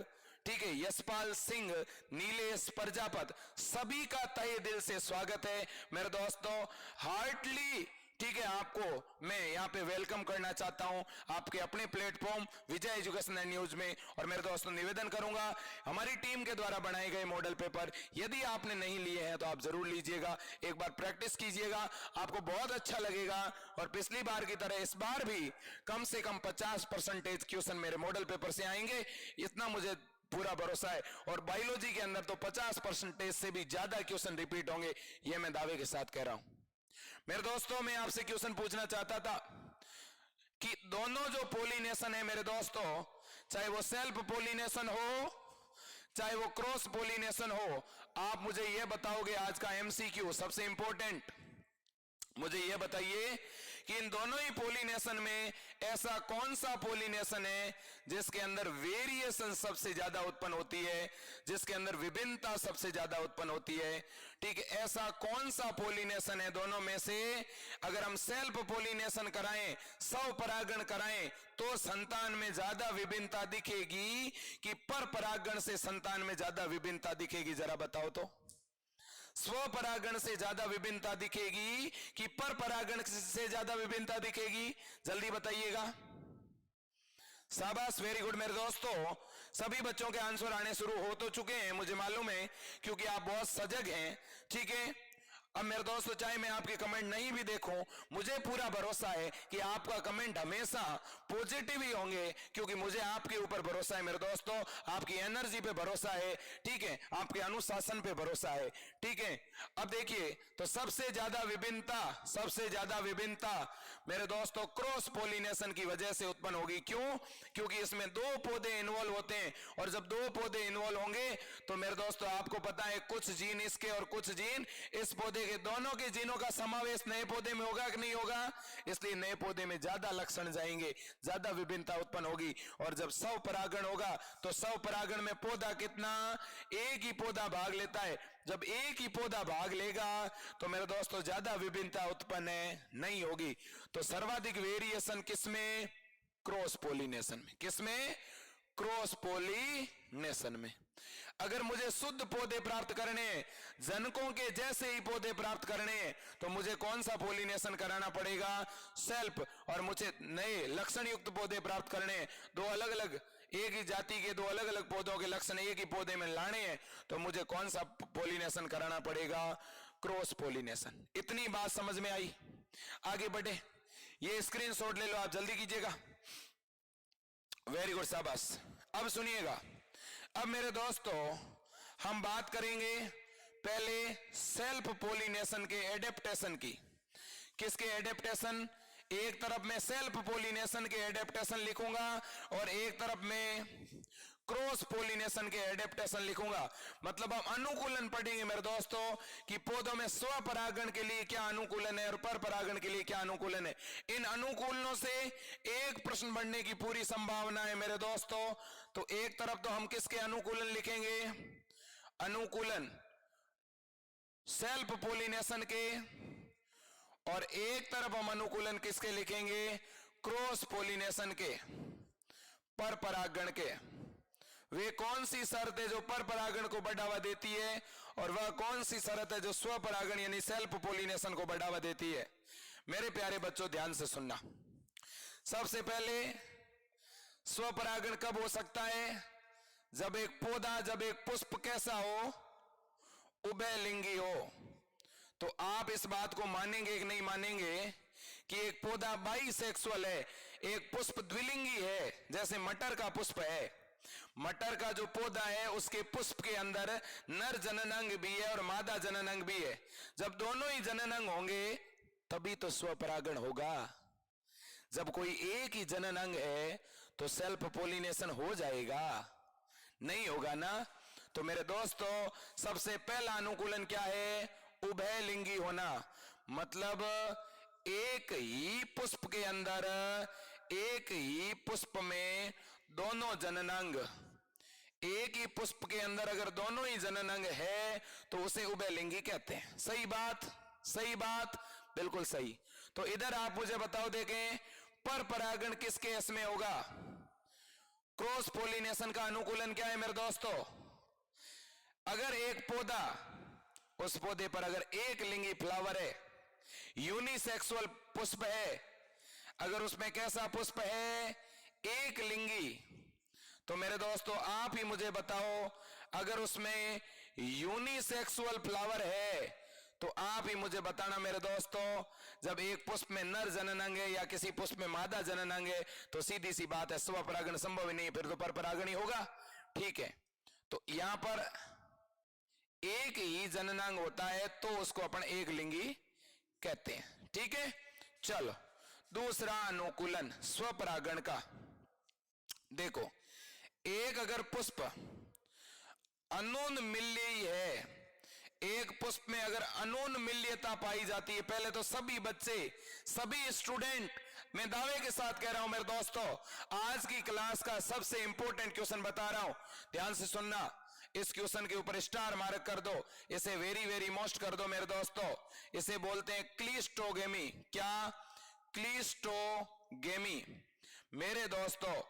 ठीक है, यशपाल सिंह, नीलेश प्रजापत, सभी का तहे दिल से स्वागत है मेरे दोस्तों। हार्टली, ठीक है, आपको मैं यहाँ पे वेलकम करना चाहता हूं आपके अपने platform Vijay education and news में। और मेरे दोस्तों, निवेदन करूंगा, हमारी टीम के द्वारा बनाए गए मॉडल पेपर यदि आपने नहीं लिए हैं तो आप जरूर लीजिएगा, एक बार प्रैक्टिस कीजिएगा, आपको बहुत अच्छा लगेगा। और पिछली बार की तरह इस बार भी कम से कम 50% क्वेश्चन मेरे मॉडल पेपर से आएंगे, इतना मुझे पूरा भरोसा है। और बायोलॉजी के अंदर तो 50% से भी ज्यादा क्वेश्चन रिपीट होंगे, यह मैं दावे के साथ कह रहा हूं। मेरे दोस्तों, मैं आपसे क्वेश्चन पूछना चाहता था कि दोनों जो पोलिनेशन है मेरे दोस्तों, चाहे वो सेल्फ पोलिनेशन हो चाहे वो क्रॉस पोलिनेशन हो, आप मुझे यह बताओगे, आज का एमसीक्यू सबसे इंपॉर्टेंट, मुझे यह बताइए कि इन दोनों ही पोलिनेशन में ऐसा कौन सा पोलिनेशन है जिसके अंदर वेरिएशन सबसे ज्यादा उत्पन्न होती है, जिसके अंदर विभिन्नता सबसे ज्यादा उत्पन्न होती है, ठीक है। ऐसा कौन सा पोलिनेशन है दोनों में से, अगर हम सेल्फ पोलिनेशन कराएं, स्वपरागण कराएं, तो संतान में ज्यादा विभिन्नता दिखेगी कि पर परागण से संतान में ज्यादा विभिन्नता दिखेगी, जरा बताओ तो। स्वपरागण से ज्यादा विभिन्नता दिखेगी कि पर परागण से ज्यादा विभिन्नता दिखेगी, जल्दी बताइएगा। शाबाश, वेरी गुड मेरे दोस्तों, सभी बच्चों के आंसर आने शुरू हो तो चुके हैं, मुझे मालूम है, क्योंकि आप बहुत सजग हैं, ठीक है। अब मेरे दोस्तों, चाहे मैं आपके कमेंट नहीं भी देखूं, मुझे पूरा भरोसा है कि आपका कमेंट हमेशा पॉजिटिव ही होंगे, क्योंकि मुझे आपके ऊपर भरोसा है मेरे दोस्तों, आपकी एनर्जी पे भरोसा है, ठीक है, आपके अनुशासन पे भरोसा है, ठीक है। अब देखिए, तो सबसे ज्यादा विभिन्नता मेरे दोस्तों क्रॉस पोलिनेशन की वजह से उत्पन्न होगी। क्यों? क्योंकि इसमें 2 पौधे इन्वॉल्व होते हैं, और जब 2 पौधे इन्वॉल्व होंगे तो मेरे दोस्तों आपको पता है, कुछ जीन इसके और कुछ जीन इस पौधे के, दोनों के जीनों का समावेश नए पौधे में होगा कि नहीं होगा, इसलिए नए पौधे में ज्यादा लक्षण जाएंगे, ज्यादा विभिन्नता उत्पन्न होगी। और जब स्वपरागण होगा तो स्वपरागण में पौधा कितना, एक ही पौधा भाग लेता है, जब एक ही पौधा भाग लेगा तो मेरे दोस्तों ज्यादा विभिन्नता उत्पन्न नहीं होगी। तो सर्वाधिक वेरिएशन किसमें, क्रॉस पोलिनेशन में। किसमें? क्रॉस पोलिनेशन में। अगर मुझे शुद्ध पौधे प्राप्त करने, जनकों के जैसे ही पौधे प्राप्त करने, तो मुझे कौन सा पोलिनेशन कराना पड़ेगा, सेल्फ। और मुझे नए लक्षण युक्त पौधे प्राप्त करने, 2 अलग अलग, एक ही जाति के 2 अलग अलग पौधों के लक्षण एक ही पौधे में लाने हैं, तो मुझे कौन सा पोलिनेशन कराना पड़ेगा, क्रॉस पोलिनेशन। इतनी बात समझ में आई? आगे बढ़े, ये स्क्रीनशॉट ले लो, आप जल्दी कीजिएगा। वेरी गुड, शाबाश। अब सुनिएगा, अब मेरे दोस्तों हम बात करेंगे पहले सेल्फ पोलिनेशन के एडेप्टेशन की। किसके एडेप्टेशन? एक तरफ मैं सेल्फ पोलिनेशन के एडेप्टेशन लिखूंगा और एक तरफ में क्रॉस पोलिनेशन के एडेप्टेशन लिखूंगा, मतलब हम अनुकूलन पढ़ेंगे मेरे दोस्तों कि पौधों में स्वपरागण के लिए क्या अनुकूलन है और पर परागण के लिए क्या अनुकूलन है। इन अनुकूलनों से एक प्रश्न बनने की पूरी संभावना है मेरे दोस्तों। तो एक तरफ तो हम किसके अनुकूलन लिखेंगे, अनुकूलन सेल्फ पोलिनेशन के, और एक तरफ हम अनुकूलन किसके लिखेंगे, क्रॉस पोलिनेशन के, पर परागण के। वे कौन सी शर्त है जो पर परागण को बढ़ावा देती है और वह कौन सी शर्त है जो स्वपरागण यानी सेल्फ पोलिनेशन को बढ़ावा देती है। मेरे प्यारे बच्चों ध्यान से सुनना। सबसे पहले स्वपरागण कब हो सकता है, जब एक पौधा, जब एक पुष्प कैसा हो, उभयलिंगी हो। तो आप इस बात को मानेंगे कि नहीं मानेंगे कि एक पौधा बाइसेक्सुअल है, एक पुष्प द्विलिंगी है, जैसे मटर का पुष्प है। मटर का जो पौधा है उसके पुष्प के अंदर नर जननांग भी है और मादा जननांग भी है। जब दोनों ही जननांग होंगे तभी तो स्वपरागण होगा। जब कोई एक ही जननांग है तो सेल्फ पोलिनेशन हो जाएगा, नहीं होगा ना। तो मेरे दोस्तों सबसे पहला अनुकूलन क्या है, उभयलिंगी होना, मतलब एक ही पुष्प के अंदर, एक ही पुष्प में दोनों जननांग, एक ही पुष्प के अंदर अगर दोनों ही जननांग है तो उसे उभयलिंगी कहते हैं। सही बात, सही बात, बिल्कुल सही। तो इधर आप मुझे बताओ, देखें पर परागण किस केस में होगा, क्रॉस पोलिनेशन का अनुकूलन क्या है मेरे दोस्तों। अगर एक पौधा, उस पौधे पर अगर एक लिंगी फ्लावर है, यूनिसेक्सुअल पुष्प है, अगर उसमें कैसा पुष्प है, एक लिंगी, तो मेरे दोस्तों आप ही मुझे बताओ, अगर उसमें यूनिसेक्सुअल फ्लावर है तो आप ही मुझे बताना मेरे दोस्तों, जब एक पुष्प में नर जननांग है या किसी पुष्प में मादा जननांग है तो सीधी सी बात है स्वपरागण संभव ही नहीं, फिर तो पर परागण ही होगा। ठीक है, तो यहां पर एक ही जननांग होता है तो उसको अपन एक लिंगी कहते हैं। ठीक है, चलो दूसरा अनुकूलन स्वपरागण का। देखो, एक अगर पुष्प अनोन्मिल्यी है, एक पुष्प में अगर अनोन्मिल्यता पाई जाती है, पहले तो सभी बच्चे, सभी स्टूडेंट, मैं दावे के साथ कह रहा हूं मेरे दोस्तों, आज की क्लास का सबसे इंपॉर्टेंट क्वेश्चन बता रहा हूं, ध्यान से सुनना। इस क्वेश्चन के ऊपर स्टार मार्क कर दो, इसे वेरी वेरी मोस्ट कर दो मेरे दोस्तों। इसे बोलते हैं क्लिस्टोगेमी। क्या, क्लिस्टोगेमी। मेरे दोस्तों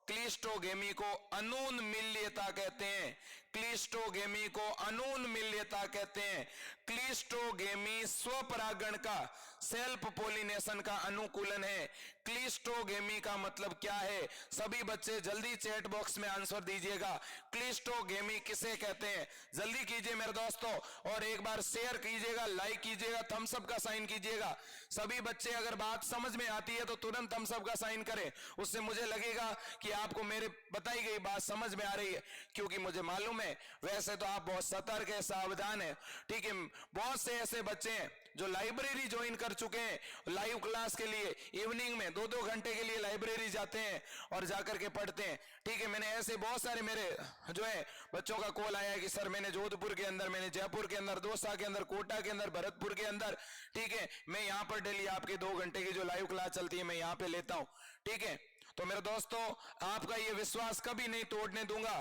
क्लिस्टोगेमी को अनोन्मिल्यता कहते हैं, क्लिस्टोगेमी को अनोन्मिल्यता कहते हैं। क्लिस्टोगेमी स्वपरागण का, सेल्फ पोलिनेशन का अनुकूलन है। क्लिस्टोगेमी का मतलब क्या है, सभी बच्चे जल्दी चैट बॉक्स में आंसर दीजिएगा, क्लिस्टोगेमी किसे कहते हैं, जल्दी कीजिए मेरे दोस्तों, और एक बार शेयर कीजिएगा, लाइक कीजिएगा, थम्स अप का साइन कीजिएगा। सभी बच्चे अगर बात समझ में आती है तो तुरंत थम्स अप का साइन करें, उससे मुझे लगेगा कि आपको मेरे बताई गई बात समझ में आ रही है, क्योंकि मुझे मालूम है वैसे तो आप बहुत सतर्क है, सावधान है। ठीक है, बहुत से ऐसे बच्चे हैं जो लाइब्रेरी ज्वाइन कर चुके हैं, लाइव क्लास के लिए इवनिंग में 2-2 घंटे के लिए लाइब्रेरी जाते हैं और जाकर के पढ़ते हैं। ठीक है, मैंने ऐसे बहुत सारे मेरे जो है बच्चों का कॉल आया है कि सर मैंने जोधपुर के अंदर, मैंने जयपुर के अंदर, दौसा के अंदर, कोटा के अंदर, भरतपुर के अंदर, ठीक है, मैं यहाँ पर डेली आपके 2 घंटे की जो लाइव क्लास चलती है मैं यहाँ पे लेता हूँ। ठीक है, तो मेरे दोस्तों आपका ये विश्वास कभी नहीं तोड़ने दूंगा,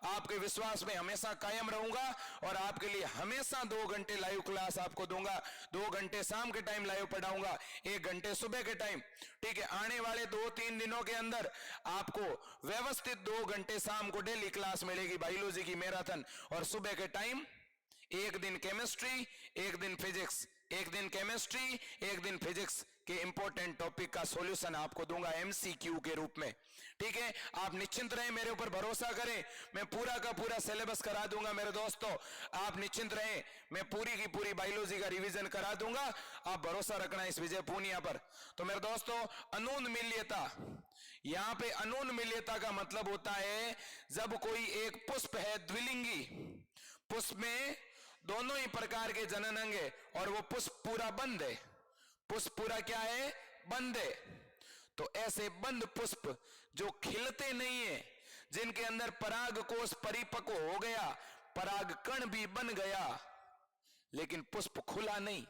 आपके विश्वास में हमेशा कायम रहूंगा और आपके लिए हमेशा 2 घंटे लाइव क्लास आपको दूंगा। 2 घंटे शाम के टाइम लाइव पढ़ाऊंगा, 1 घंटे सुबह के टाइम। ठीक है, आने वाले 2-3 दिनों के अंदर आपको व्यवस्थित 2 घंटे शाम को डेली क्लास मिलेगी बायोलॉजी की मैराथन, और सुबह के टाइम 1 दिन केमिस्ट्री, 1 दिन फिजिक्स, 1 दिन केमिस्ट्री, 1 दिन फिजिक्स के इंपॉर्टेंट टॉपिक का सॉल्यूशन आपको दूंगा एमसीक्यू के रूप में। ठीक है, आप निश्चिंत रहें, मेरे ऊपर भरोसा करें, मैं पूरा का पूरा सिलेबस करा दूंगा मेरे दोस्तों। आप निश्चिंत रहें, मैं पूरी की पूरी बायोलॉजी का रिवीजन करा दूंगा, आप भरोसा रखना इस विजय पूनिया पर। तो मेरे दोस्तों अनोन्मिल्यता, यहां पे अनोन्मिल्यता का मतलब होता है जब कोई एक पुष्प है द्विलिंगी, पुष्प में दोनों ही प्रकार के जननांग है और वो पुष्प पूरा बंद है, पुष्प पूरा क्या है, बंद है। तो ऐसे बंद पुष्प जो खिलते नहीं है, जिनके अंदर पराग कोष परिपक्व हो गया, पराग कण भी बन गया, लेकिन पुष्प खुला नहीं,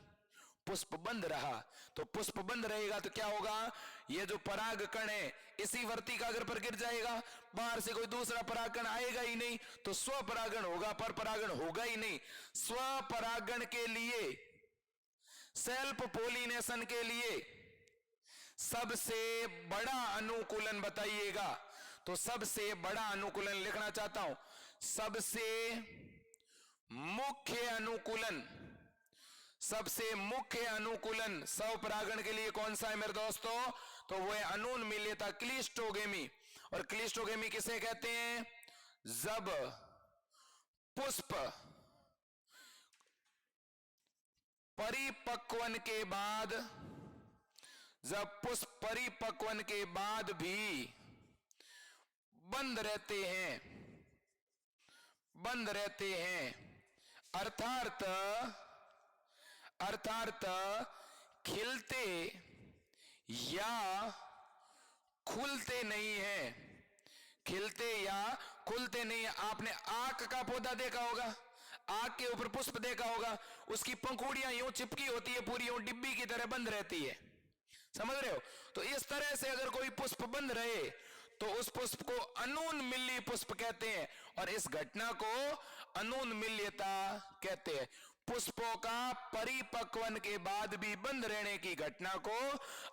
पुष्प बंद रहा। तो पुष्प बंद रहेगा तो क्या होगा, ये जो पराग कण है इसी वर्तिकाग्र पर गिर जाएगा, बाहर से कोई दूसरा परागकण आएगा ही नहीं, तो स्वपरागण होगा, पर परागण होगा ही नहीं। स्वपरागण के लिए, सेल्फ पोलिनेशन के लिए सबसे बड़ा अनुकूलन बताइएगा। तो सबसे बड़ा अनुकूलन लिखना चाहता हूं, सबसे मुख्य अनुकूलन, सबसे मुख्य अनुकूलन स्वपरागण के लिए कौन सा है मेरे दोस्तों, तो वो है अनुन्मील्यता, क्लिस्टोगेमी। और क्लिस्टोगेमी किसे कहते हैं, जब पुष्प परिपक्वन के बाद, जब पुष्प परिपक्वन के बाद भी बंद रहते हैं, बंद रहते हैं, अर्थात खिलते या खुलते नहीं है, खिलते या खुलते नहीं है। आपने आक का पौधा देखा होगा, आग के ऊपर पुष्प देखा होगा, उसकी पंखुड़ियां यूं चिपकी होती है, पूरी यूं डिब्बी की तरह बंद रहती है, समझ रहे हो। तो इस तरह से अगर कोई पुष्प बंद रहे तो उस पुष्प को अनुन्मील्य पुष्प कहते हैं, और इस घटना को अनुन्मील्यता कहते हैं। पुष्पों का परिपक्वन के बाद भी बंद रहने की घटना को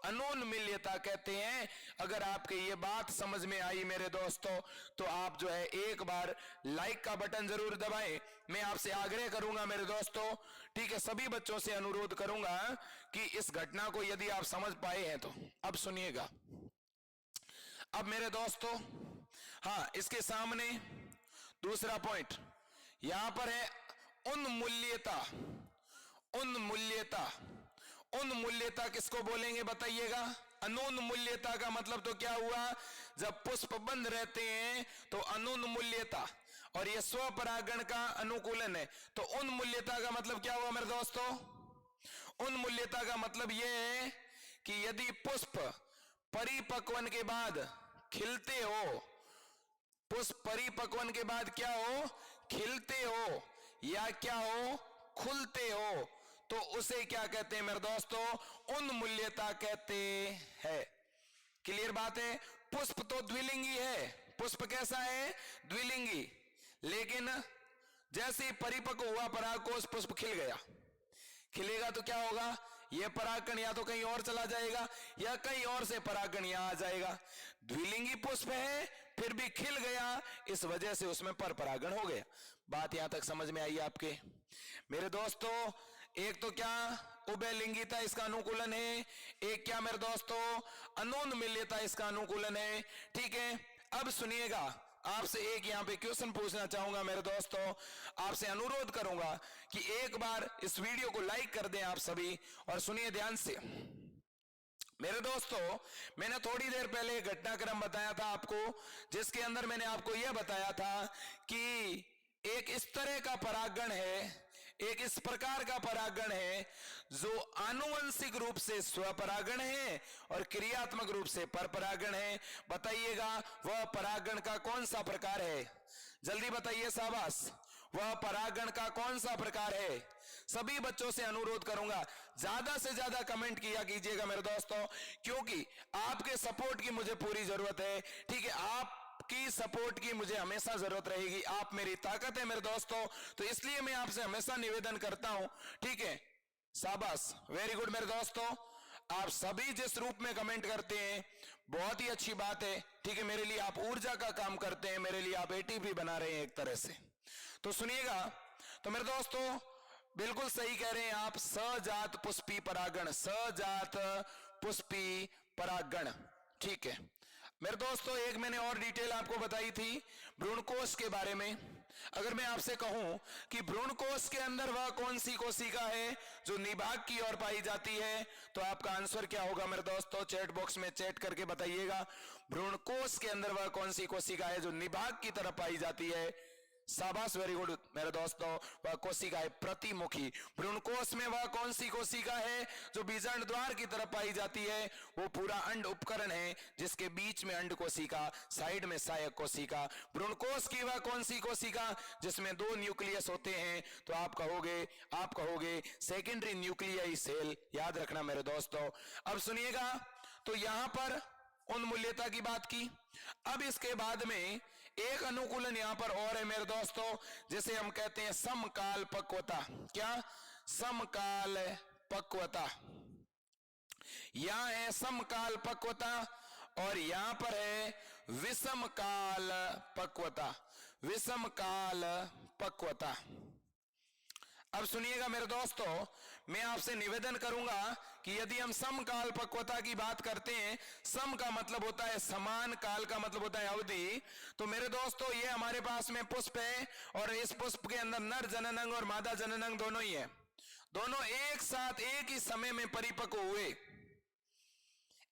अनुन्मील्यता कहते हैं। अगर आपके ये बात समझ में आई मेरे दोस्तों, तो आप जो है एक बार लाइक का बटन जरूर दबाएं। मैं आपसे आग्रह करूंगा मेरे दोस्तों, ठीक है, सभी बच्चों से अनुरोध करूंगा कि इस घटना को यदि आप समझ पाए हैं तो अब सुनिएगा। अब मेरे दोस्तों, हाँ, इसके सामने दूसरा पॉइंट यहां पर है उन्मूल्यता। उन्मूल्यता, उन्मूल्यता किसको बोलेंगे बताइएगा। अनुन्मूल्यता का मतलब तो क्या हुआ, जब पुष्प बंद रहते हैं तो अनुन्मूल्यता, और ये स्वपरागण का अनुकूलन है। तो उन्मूल्यता का मतलब क्या हुआ मेरे दोस्तों, उन्मूल्यता का मतलब यह है कि यदि पुष्प परिपक्वन के बाद खिलते हो, पुष्प परिपक्वन के बाद क्या हो, खिलते हो या क्या हो, खुलते हो, तो उसे क्या कहते हैं मेरे दोस्तों, उन्मूल्यता कहते हैं। क्लियर बात है। पुष्प तो द्विलिंगी है, पुष्प कैसा है, द्विलिंगी, लेकिन जैसे ही परिपक्व हुआ परागकोश, पुष्प खिल गया, खिलेगा तो क्या होगा, यह परागकण या तो कहीं और चला जाएगा या कहीं और से परागकण यहां आ जाएगा। द्विलिंगी पुष्प है फिर भी खिल गया, इस वजह से उसमें पर परागण हो गया। बात यहां तक समझ में आई आपके मेरे दोस्तों। एक तो क्या उभयलिंगिता इसका अनुकूलन है, एक क्या मेरे दोस्तों अनुन्मील्यता इसका अनुकूलन है, ठीक है। अब सुनिएगा, आपसे एक यहां पे क्वेश्चन पूछना चाहूंगा मेरे दोस्तों, आपसे अनुरोध करूंगा कि एक बार इस वीडियो को लाइक कर दें आप सभी, और सुनिए ध्यान से मेरे दोस्तों। मैंने थोड़ी देर पहले एक घटनाक्रम बताया था आपको, जिसके अंदर मैंने आपको यह बताया था कि एक इस तरह का परागण है, एक इस प्रकार का परागण है जो आनुवंशिक रूप से स्वपरागण है और क्रियात्मक रूप से परपरागण है। बताइएगा वह परागण का कौन सा प्रकार है, जल्दी बताइए शाबाश, वह परागण का कौन सा प्रकार है। सभी बच्चों से अनुरोध करूंगा ज्यादा से ज्यादा कमेंट किया कीजिएगा मेरे दोस्तों, क्योंकि आपके सपोर्ट की मुझे पूरी जरूरत है, ठीक है। आपकी सपोर्ट की मुझे हमेशा जरूरत रहेगी, आप मेरी ताकत है मेरे दोस्तों, तो इसलिए मैं आपसे हमेशा निवेदन करता हूं, ठीक है। शाबाश, वेरी गुड मेरे दोस्तों, आप सभी जिस रूप में कमेंट करते हैं बहुत ही अच्छी बात है, ठीक है। मेरे लिए आप ऊर्जा का काम करते हैं, मेरे लिए आप एटीपी बना रहे हैं एक तरह से। तो सुनिएगा, तो मेरे दोस्तों बिल्कुल सही कह रहे हैं आप, सजात पुष्पी परागण, सजात पुष्पी परागण, ठीक है मेरे दोस्तों। एक मैंने और डिटेल आपको बताई थी भ्रूणकोश के बारे में। अगर मैं आपसे कहूं कि भ्रूणकोश के अंदर वह कौन सी कोशिका है जो निभाग की ओर पाई जाती है, तो आपका आंसर क्या होगा मेरे दोस्तों, चैट बॉक्स में चैट करके बताइएगा। भ्रूणकोश के अंदर वह कौन सी कोशिका है जो निभाग की तरफ पाई जाती है, शाबाश, वेरी गुड मेरे दोस्तों। वह कोशिका है प्रतिमुखी। भ्रूणकोश में वह कौन सी कोशिका है जो बीजांड द्वार की तरफ पाई जाती है? वो पूरा अंड उपकरण है जिसके बीच में अंड कोशिका, साइड में सहायक कोशिका। भ्रूणकोश की वह कौन सी कोशिका जिसमें 2 न्यूक्लियस होते हैं? तो आप कहोगे सेकेंडरी न्यूक्लियाई सेल। याद रखना मेरे दोस्तों। अब सुनिएगा, तो यहां पर उन्मूल्यता की बात की। अब इसके बाद में एक अनुकूलन यहां पर और है मेरे दोस्तों, जिसे हम कहते हैं समकाल पक्वता। क्या? समकाल पक्वता। यहां है समकाल पक्वता और यहां पर है विषमकाल पक्वता। विषमकाल पक्वता। अब सुनिएगा मेरे दोस्तों, मैं आपसे निवेदन करूंगा कि यदि हम समकाल पक्वता की बात करते हैं, सम का मतलब होता है समान, काल का मतलब होता है अवधि। तो मेरे दोस्तों, ये हमारे पास में पुष्प है और इस पुष्प के अंदर नर जननांग और मादा जननांग दोनों ही है। दोनों एक साथ एक ही समय में परिपक्व हुए।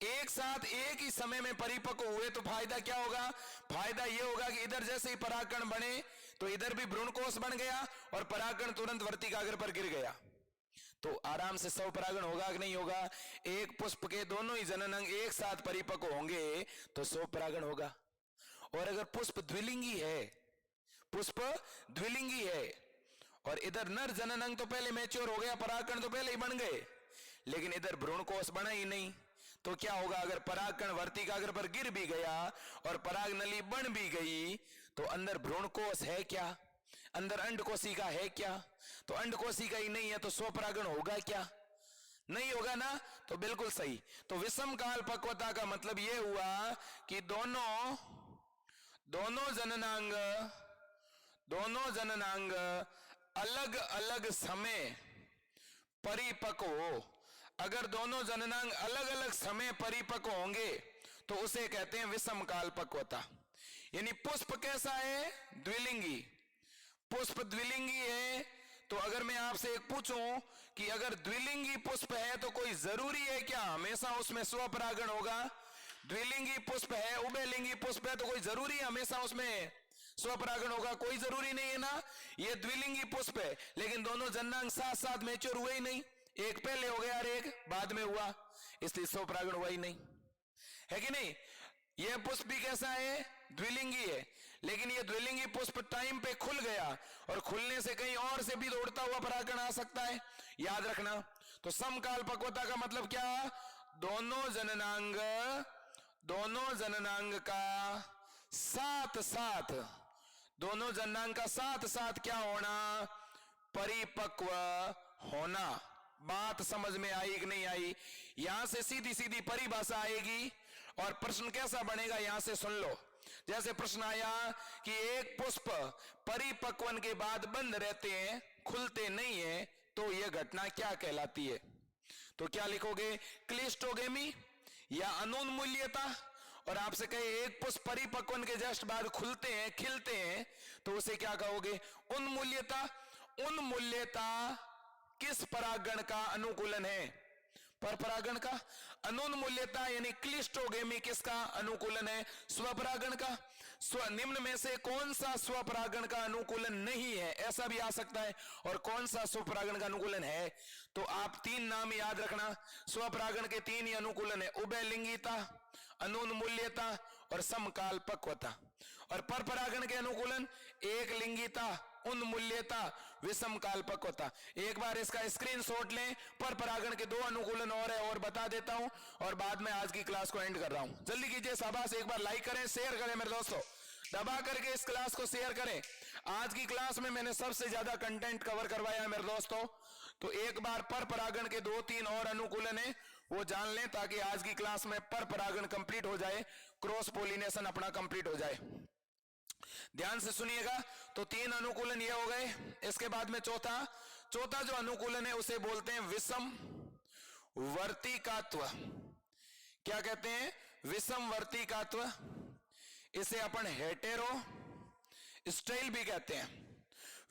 एक साथ एक ही समय में परिपक्व हुए तो फायदा क्या होगा? फायदा यह होगा कि इधर जैसे ही परागकण बने तो इधर भी भ्रूणकोश बन गया और परागकण तुरंत वर्तिकाग्र पर गिर गया। तो आराम से स्वपरागण होगा कि नहीं होगा? एक पुष्प के दोनों ही जननांग एक साथ परिपक्व होंगे तो स्वपरागण होगा। और अगर पुष्प द्विलिंगी है, पुष्प द्विलिंगी है और इधर नर जननांग तो पहले मैच्योर हो गया, परागकण तो पहले ही बन गए, लेकिन इधर भ्रूणकोश बना ही नहीं, तो क्या होगा? अगर परागकण वर्तिकाग्र पर गिर भी गया और पराग नली बन भी गई तो अंदर भ्रूणकोश है क्या? अंदर अंड कोशिका है क्या? तो अंड कोशिका ही नहीं है तो स्वपरागण होगा क्या? नहीं होगा ना। तो बिल्कुल सही। तो विषम काल पक्वता का मतलब यह हुआ कि दोनों जननांग अलग अलग समय परिपक्व हो। अगर दोनों जननांग अलग अलग समय परिपक्व होंगे तो उसे कहते हैं विषमकाल पक्वता। यानी पुष्प कैसा है? द्विलिंगी। पुष्प द्विलिंगी है। तो अगर मैं आपसे एक पूछूं कि अगर द्विलिंगी पुष्प है तो कोई जरूरी है क्या हमेशा उसमें स्वपरागण होगा? द्विलिंगी पुष्प है, उभयलिंगी पुष्प है तो कोई जरूरी है हमेशा उसमें स्वपरागण होगा? कोई जरूरी नहीं है ना। ये द्विलिंगी पुष्प है लेकिन दोनों जननांग साथ साथ मैच्योर हुए ही नहीं, एक पहले हो गया और एक बाद में हुआ, इसलिए स्वपरागण हुआ ही नहीं, है कि नहीं? यह पुष्प भी कैसा है? द्विलिंगी है। लेकिन यह द्विलिंगी पुष्प टाइम पे खुल गया और खुलने से कहीं और से भी दौड़ता हुआ परागण आ सकता है, याद रखना। तो समकाल पक्वता का मतलब क्या? दोनों जननांग का साथ साथ क्या होना? परिपक्व होना। बात समझ में आई कि नहीं आई? यहां से सीधी सीधी परिभाषा आएगी और प्रश्न कैसा बनेगा यहां से सुन लो। जैसे प्रश्न आया कि एक पुष्प परिपक्वन के बाद बंद रहते हैं, खुलते नहीं है, तो यह घटना क्या कहलाती है? तो क्या लिखोगे? क्लिस्टोगेमी या अनुन्मूल्यता। और आपसे कहे एक पुष्प परिपक्वन के जस्ट बाद खुलते हैं, खिलते हैं, तो उसे क्या कहोगे? उन्मूल्यता। उन्मूल्यता किस परागण का अनुकूलन है? पर परागण का। अनुन्मूल्यता यानी क्लिस्टोगेमी किसका अनुकूलन है? स्वपरागण का। निम्न में से कौन सा स्वपरागण का अनुकूलन नहीं है? ऐसा भी आ सकता है। और कौन सा स्वपरागण का अनुकूलन है? तो आप 3 नाम याद रखना। स्वपरागण के 3 ही अनुकूलन है, उभयलिंगिता, अनुन्मूल्यता और समकाल पक्वता। और परपरागण के अनुकूलन एक लिंगिता, उन्मूल्यता, विषमकाल पक्वता। एक बार इसका स्क्रीनशॉट लें। परपरागण के 2 अनुकूलन और है और बता देता हूं और बाद में आज की क्लास को एंड कर रहा हूं। जल्दी कीजिए, शाबाश। एक बार लाइक करें, शेयर करें मेरे दोस्तों, दबा करके इस क्लास को शेयर करें। आज की क्लास में मैंने सबसे ज्यादा कंटेंट कवर करवाया है मेरे दोस्तों। तो एक बार परपरागण के 2-3 और अनुकूलन है वो जान लें ताकि आज की क्लास में परपरागण कंप्लीट हो जाए, क्रॉस पोलिनेशन अपना कंप्लीट हो जाए। ध्यान से सुनिएगा। तो 3 अनुकूलन ये हो गए। इसके बाद में चौथा जो अनुकूलन है उसे बोलते हैं विषम वर्तिकात्व। क्या कहते हैं? विषम वर्तिकात्व। इसे अपन हेटेरो स्टाइल भी कहते हैं।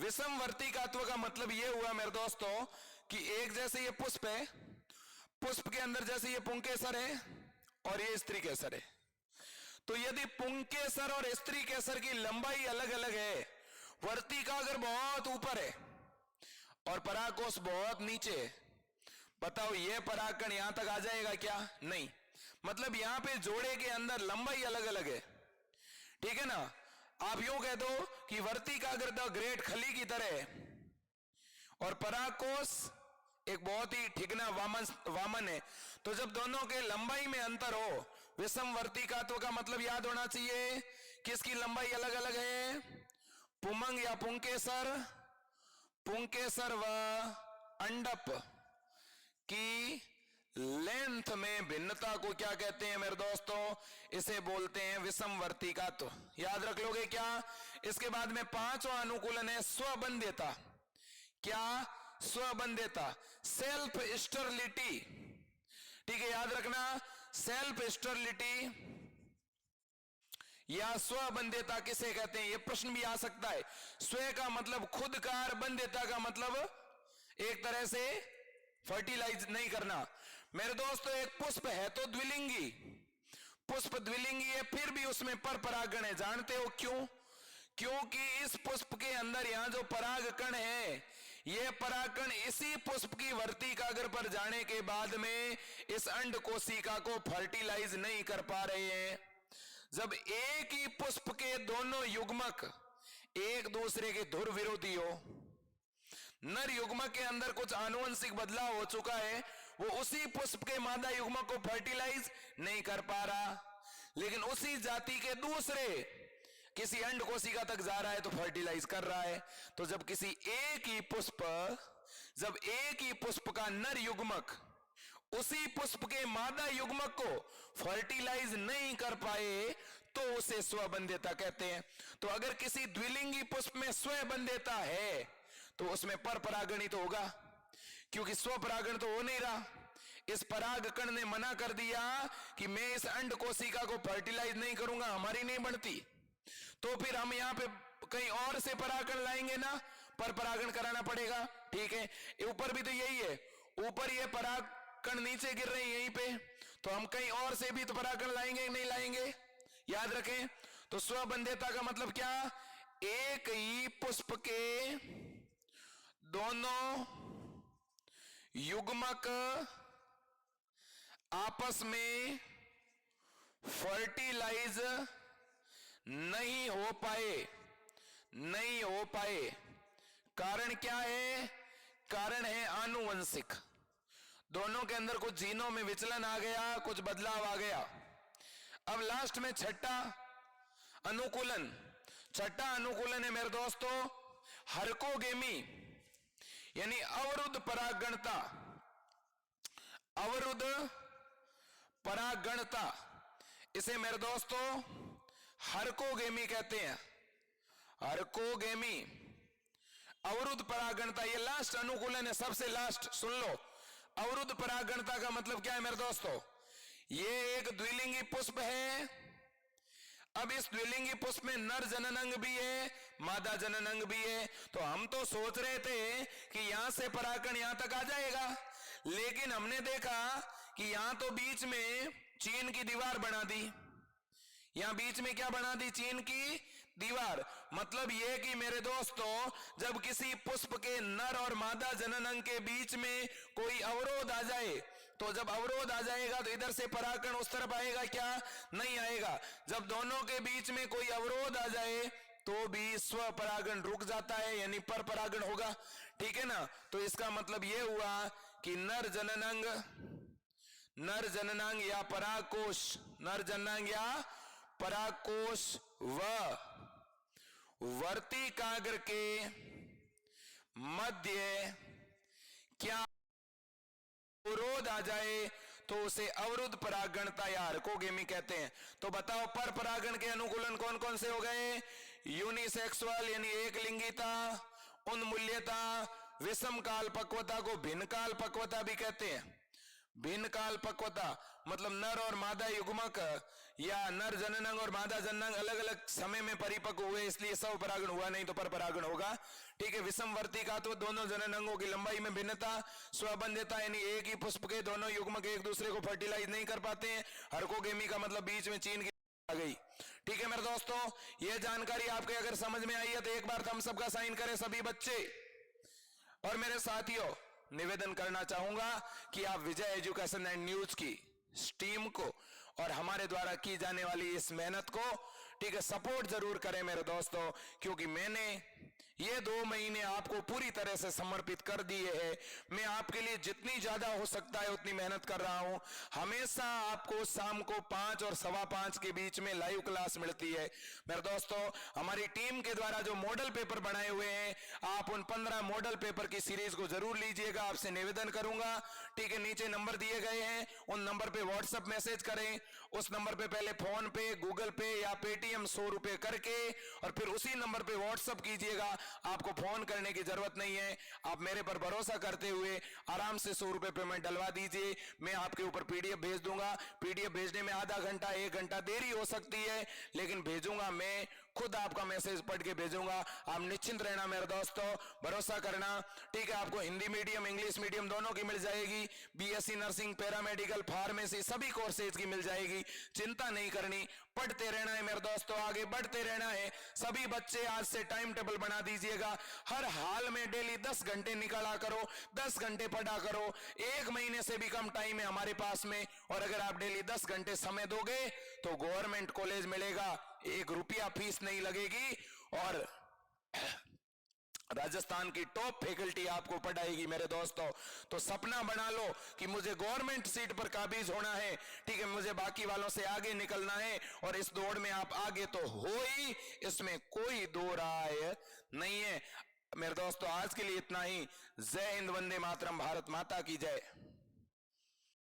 विषम वर्तिकात्व का मतलब ये हुआ मेरे दोस्तों कि एक जैसे ये पुष्प है, पुष्प के अंदर जैसे ये पुंकेसर है और ये स्त्री केसर है, तो यदि पुंकेसर और स्त्री केसर की लंबाई अलग अलग है, वो वर्तिकाग्र बहुत ऊपर है और परागकोश बहुत नीचे है। बताओ ये परागकण यहां तक आ जाएगा क्या? नहीं। मतलब यहां पे जोड़े के अंदर लंबाई अलग अलग है, ठीक है ना। आप यूं कह दो कि वर्तिकाग्र द ग्रेट खली की तरह है और परागकोश एक बहुत ही ठिकना वामन है। तो जब दोनों के लंबाई में अंतर हो, विषम वर्तिकात्व का मतलब याद होना चाहिए किसकी लंबाई अलग अलग है? पुमंग या पुंकेसर, पुंकेसर व अंडप की लेंथ में भिन्नता को क्या कहते हैं मेरे दोस्तों? इसे बोलते हैं विषम वर्तिकात्व। याद रख लोगे क्या? इसके बाद में पांचवा अनुकूलन है स्वबंध्यता। क्या? स्वबंध्यता, सेल्फ स्टेरिलिटी। ठीक है, याद रखना, सेल्फ स्टेरिलिटी या स्वबंध्यता किसे कहते हैं? यह प्रश्न भी आ सकता है। स्व का मतलब खुद का, बंध्यता का मतलब एक तरह से फर्टिलाइज नहीं करना। मेरे दोस्तों एक पुष्प है तो द्विलिंगी, पुष्प द्विलिंगी है, फिर भी उसमें पर परागण है। जानते हो क्यों? क्योंकि इस पुष्प के अंदर यहां जो परागकण है, यह परागकण इसी पुष्प की वर्तिकाग्र पर जाने के बाद में इस अंड कोशिका को फर्टिलाइज नहीं कर पा रहे हैं। जब एक ही पुष्प के दोनों युग्मक एक दूसरे के ध्रुव विरोधी हो, नर युग्मक के अंदर कुछ आनुवंशिक बदलाव हो चुका है, वो उसी पुष्प के मादा युग्मक को फर्टिलाइज नहीं कर पा रहा, लेकिन उसी जाति के दूसरे किसी अंड कोशिका तक जा रहा है तो फर्टिलाइज कर रहा है। तो जब किसी एक ही पुष्प का नर युग्मक उसी पुष्प के मादा युग्मक को फर्टिलाइज नहीं कर पाए तो उसे स्वबंध्यता कहते हैं। तो अगर किसी द्विलिंगी पुष्प में स्वबंध्यता है तो उसमें पर परागण ही तो होगा, क्योंकि स्वपरागण तो हो नहीं रहा। इस परागकण ने मना कर दिया कि मैं इस अंड कोशिका को फर्टिलाइज नहीं करूंगा, हमारी नहीं बनती, तो फिर हम यहां पे कहीं और से परागण लाएंगे ना, पर परागण कराना पड़ेगा। ठीक है, ऊपर भी तो यही है, ऊपर ये परागकण नीचे गिर रही है यहीं पे, तो हम कहीं और से भी तो परागण लाएंगे नहीं लाएंगे? याद रखें। तो स्वबंध्यता का मतलब क्या? एक ही पुष्प के दोनों युग्मक आपस में फर्टिलाइज नहीं हो पाए। कारण क्या है? कारण है आनुवंशिक। दोनों के अंदर कुछ जीनों में विचलन आ गया, कुछ बदलाव आ गया। अब लास्ट में छठा अनुकूलन है मेरे दोस्तों हरकोगेमी, यानी अवरुद्ध परागणता। इसे मेरे दोस्तों हरकोगेमी कहते हैं। हरकोगेमी, अवरुद्ध परागणता, ये लास्ट अनुकूलन है, सबसे लास्ट सुन लो। अवरुद्ध परागणता का मतलब क्या है मेरे दोस्तों? ये एक द्विलिंगी पुष्प है। अब इस द्विलिंगी पुष्प में नर जननांग भी है, मादा जननांग भी है। तो हम तो सोच रहे थे कि यहां से परागण यहां तक आ जाएगा, लेकिन हमने देखा कि यहां तो बीच में चीन की दीवार बना दी। यहां बीच में क्या बना दी? चीन की दीवार। मतलब यह कि मेरे दोस्तों, जब किसी पुष्प के नर और मादा जननांग के बीच में कोई अवरोध आ जाए, तो जब अवरोध आ जाएगा तो इधर से परागण उस तरफ आएगा क्या? नहीं आएगा। जब दोनों के बीच में कोई अवरोध आ जाए तो भी स्वपरागण रुक जाता है, यानी पर परागण होगा। ठीक है ना। तो इसका मतलब यह हुआ कि नर जननांग या परागकोश व वर्तिकाग्र के मध्य क्या अवरोध आ जाए तो उसे अवरुद्ध परागणता या हरकोगेमी कहते हैं। तो बताओ पर परागण के अनुकूलन कौन कौन से हो गए? यूनिसेक्सुअल यानी एक लिंगिता, उन्मूल्यता, विषम काल पक्वता को भिन्न काल पक्वता भी कहते हैं। भिन्न काल पक्वता मतलब नर और मादा युग्मक या नर जननांग और मादा जननांग अलग अलग समय में परिपक्व हुए, इसलिए स्वपरागण हुआ, नहीं तो पर परागण होगा। ठीक है। विषम वर्तिकात्व, दोनों जननांगों की लंबाई में भिन्नता। स्वबंध्यता यानी एक ही पुष्प के दोनों युग्मक एक दूसरे को फर्टिलाइज नहीं कर पाते हैं। हरकोगेमी का मतलब बीच में चीन की आ गई। ठीक है मेरे दोस्तों, यह जानकारी आपके अगर समझ में आई है तो एक बार थम्स अप का साइन करें सभी बच्चे। और मेरे साथियों, निवेदन करना चाहूंगा कि आप विजय एजुकेशन एंड न्यूज की टीम को और हमारे द्वारा की जाने वाली इस मेहनत को, ठीक है, सपोर्ट जरूर करें मेरे दोस्तों, क्योंकि मैंने ये 2 महीने आपको पूरी तरह से समर्पित कर दिए हैं। मैं आपके लिए जितनी ज्यादा हो सकता है उतनी मेहनत कर रहा हूं। हमेशा आपको शाम को 5 और 5:15 के बीच में लाइव क्लास मिलती है मेरे दोस्तों। हमारी टीम के द्वारा जो मॉडल पेपर बनाए हुए हैं, आप उन 15 मॉडल पेपर की सीरीज को जरूर लीजिएगा, आपसे निवेदन करूंगा। ठीक है, नीचे नंबर दिए गए हैं, उन नंबर पे व्हाट्सएप मैसेज करें। उस नंबर पे पहले फोन पे, गूगल पे या पेटीएम 100 रुपए करके और फिर उसी नंबर पे व्हाट्सएप कीजिएगा। आपको फोन करने की जरूरत नहीं है। आप मेरे पर भरोसा करते हुए आराम से 100 रुपए पेमेंट डलवा दीजिए। मैं आपके ऊपर पीडीएफ भेज दूंगा। पीडीएफ भेजने में आधा घंटा 1 घंटा देरी हो सकती है, लेकिन भेजूंगा मैं खुद, आपका मैसेज पढ़ के भेजूंगा। आप निश्चिंत रहना मेरे दोस्तों, भरोसा करना। ठीक है, आपको हिंदी मीडियम इंग्लिश मीडियम दोनों की मिल जाएगी। बीएससी नर्सिंग, पैरामेडिकल, फार्मेसी सभी कोर्सेज की मिल जाएगी। चिंता नहीं करनी, पढ़ते रहना है मेरे दोस्तों, आगे बढ़ते रहना है। सभी बच्चे आज से टाइम टेबल बना दीजिएगा। हर हाल में डेली 10 घंटे निकाला करो, 10 घंटे पढ़ा करो। 1 महीने से भी कम टाइम है हमारे पास में, और अगर आप डेली 10 घंटे समय दोगे तो गवर्नमेंट कॉलेज मिलेगा, 1 रुपया फीस नहीं लगेगी, और राजस्थान की टॉप फैकल्टी आपको पढ़ाएगी मेरे दोस्तों। तो सपना बना लो कि मुझे गवर्नमेंट सीट पर काबिज होना है। ठीक है, मुझे बाकी वालों से आगे निकलना है, और इस दौड़ में आप आगे तो हो ही, इसमें कोई दो राय नहीं है मेरे दोस्तों। आज के लिए इतना ही। जय हिंद, वंदे मातरम, भारत माता की जय।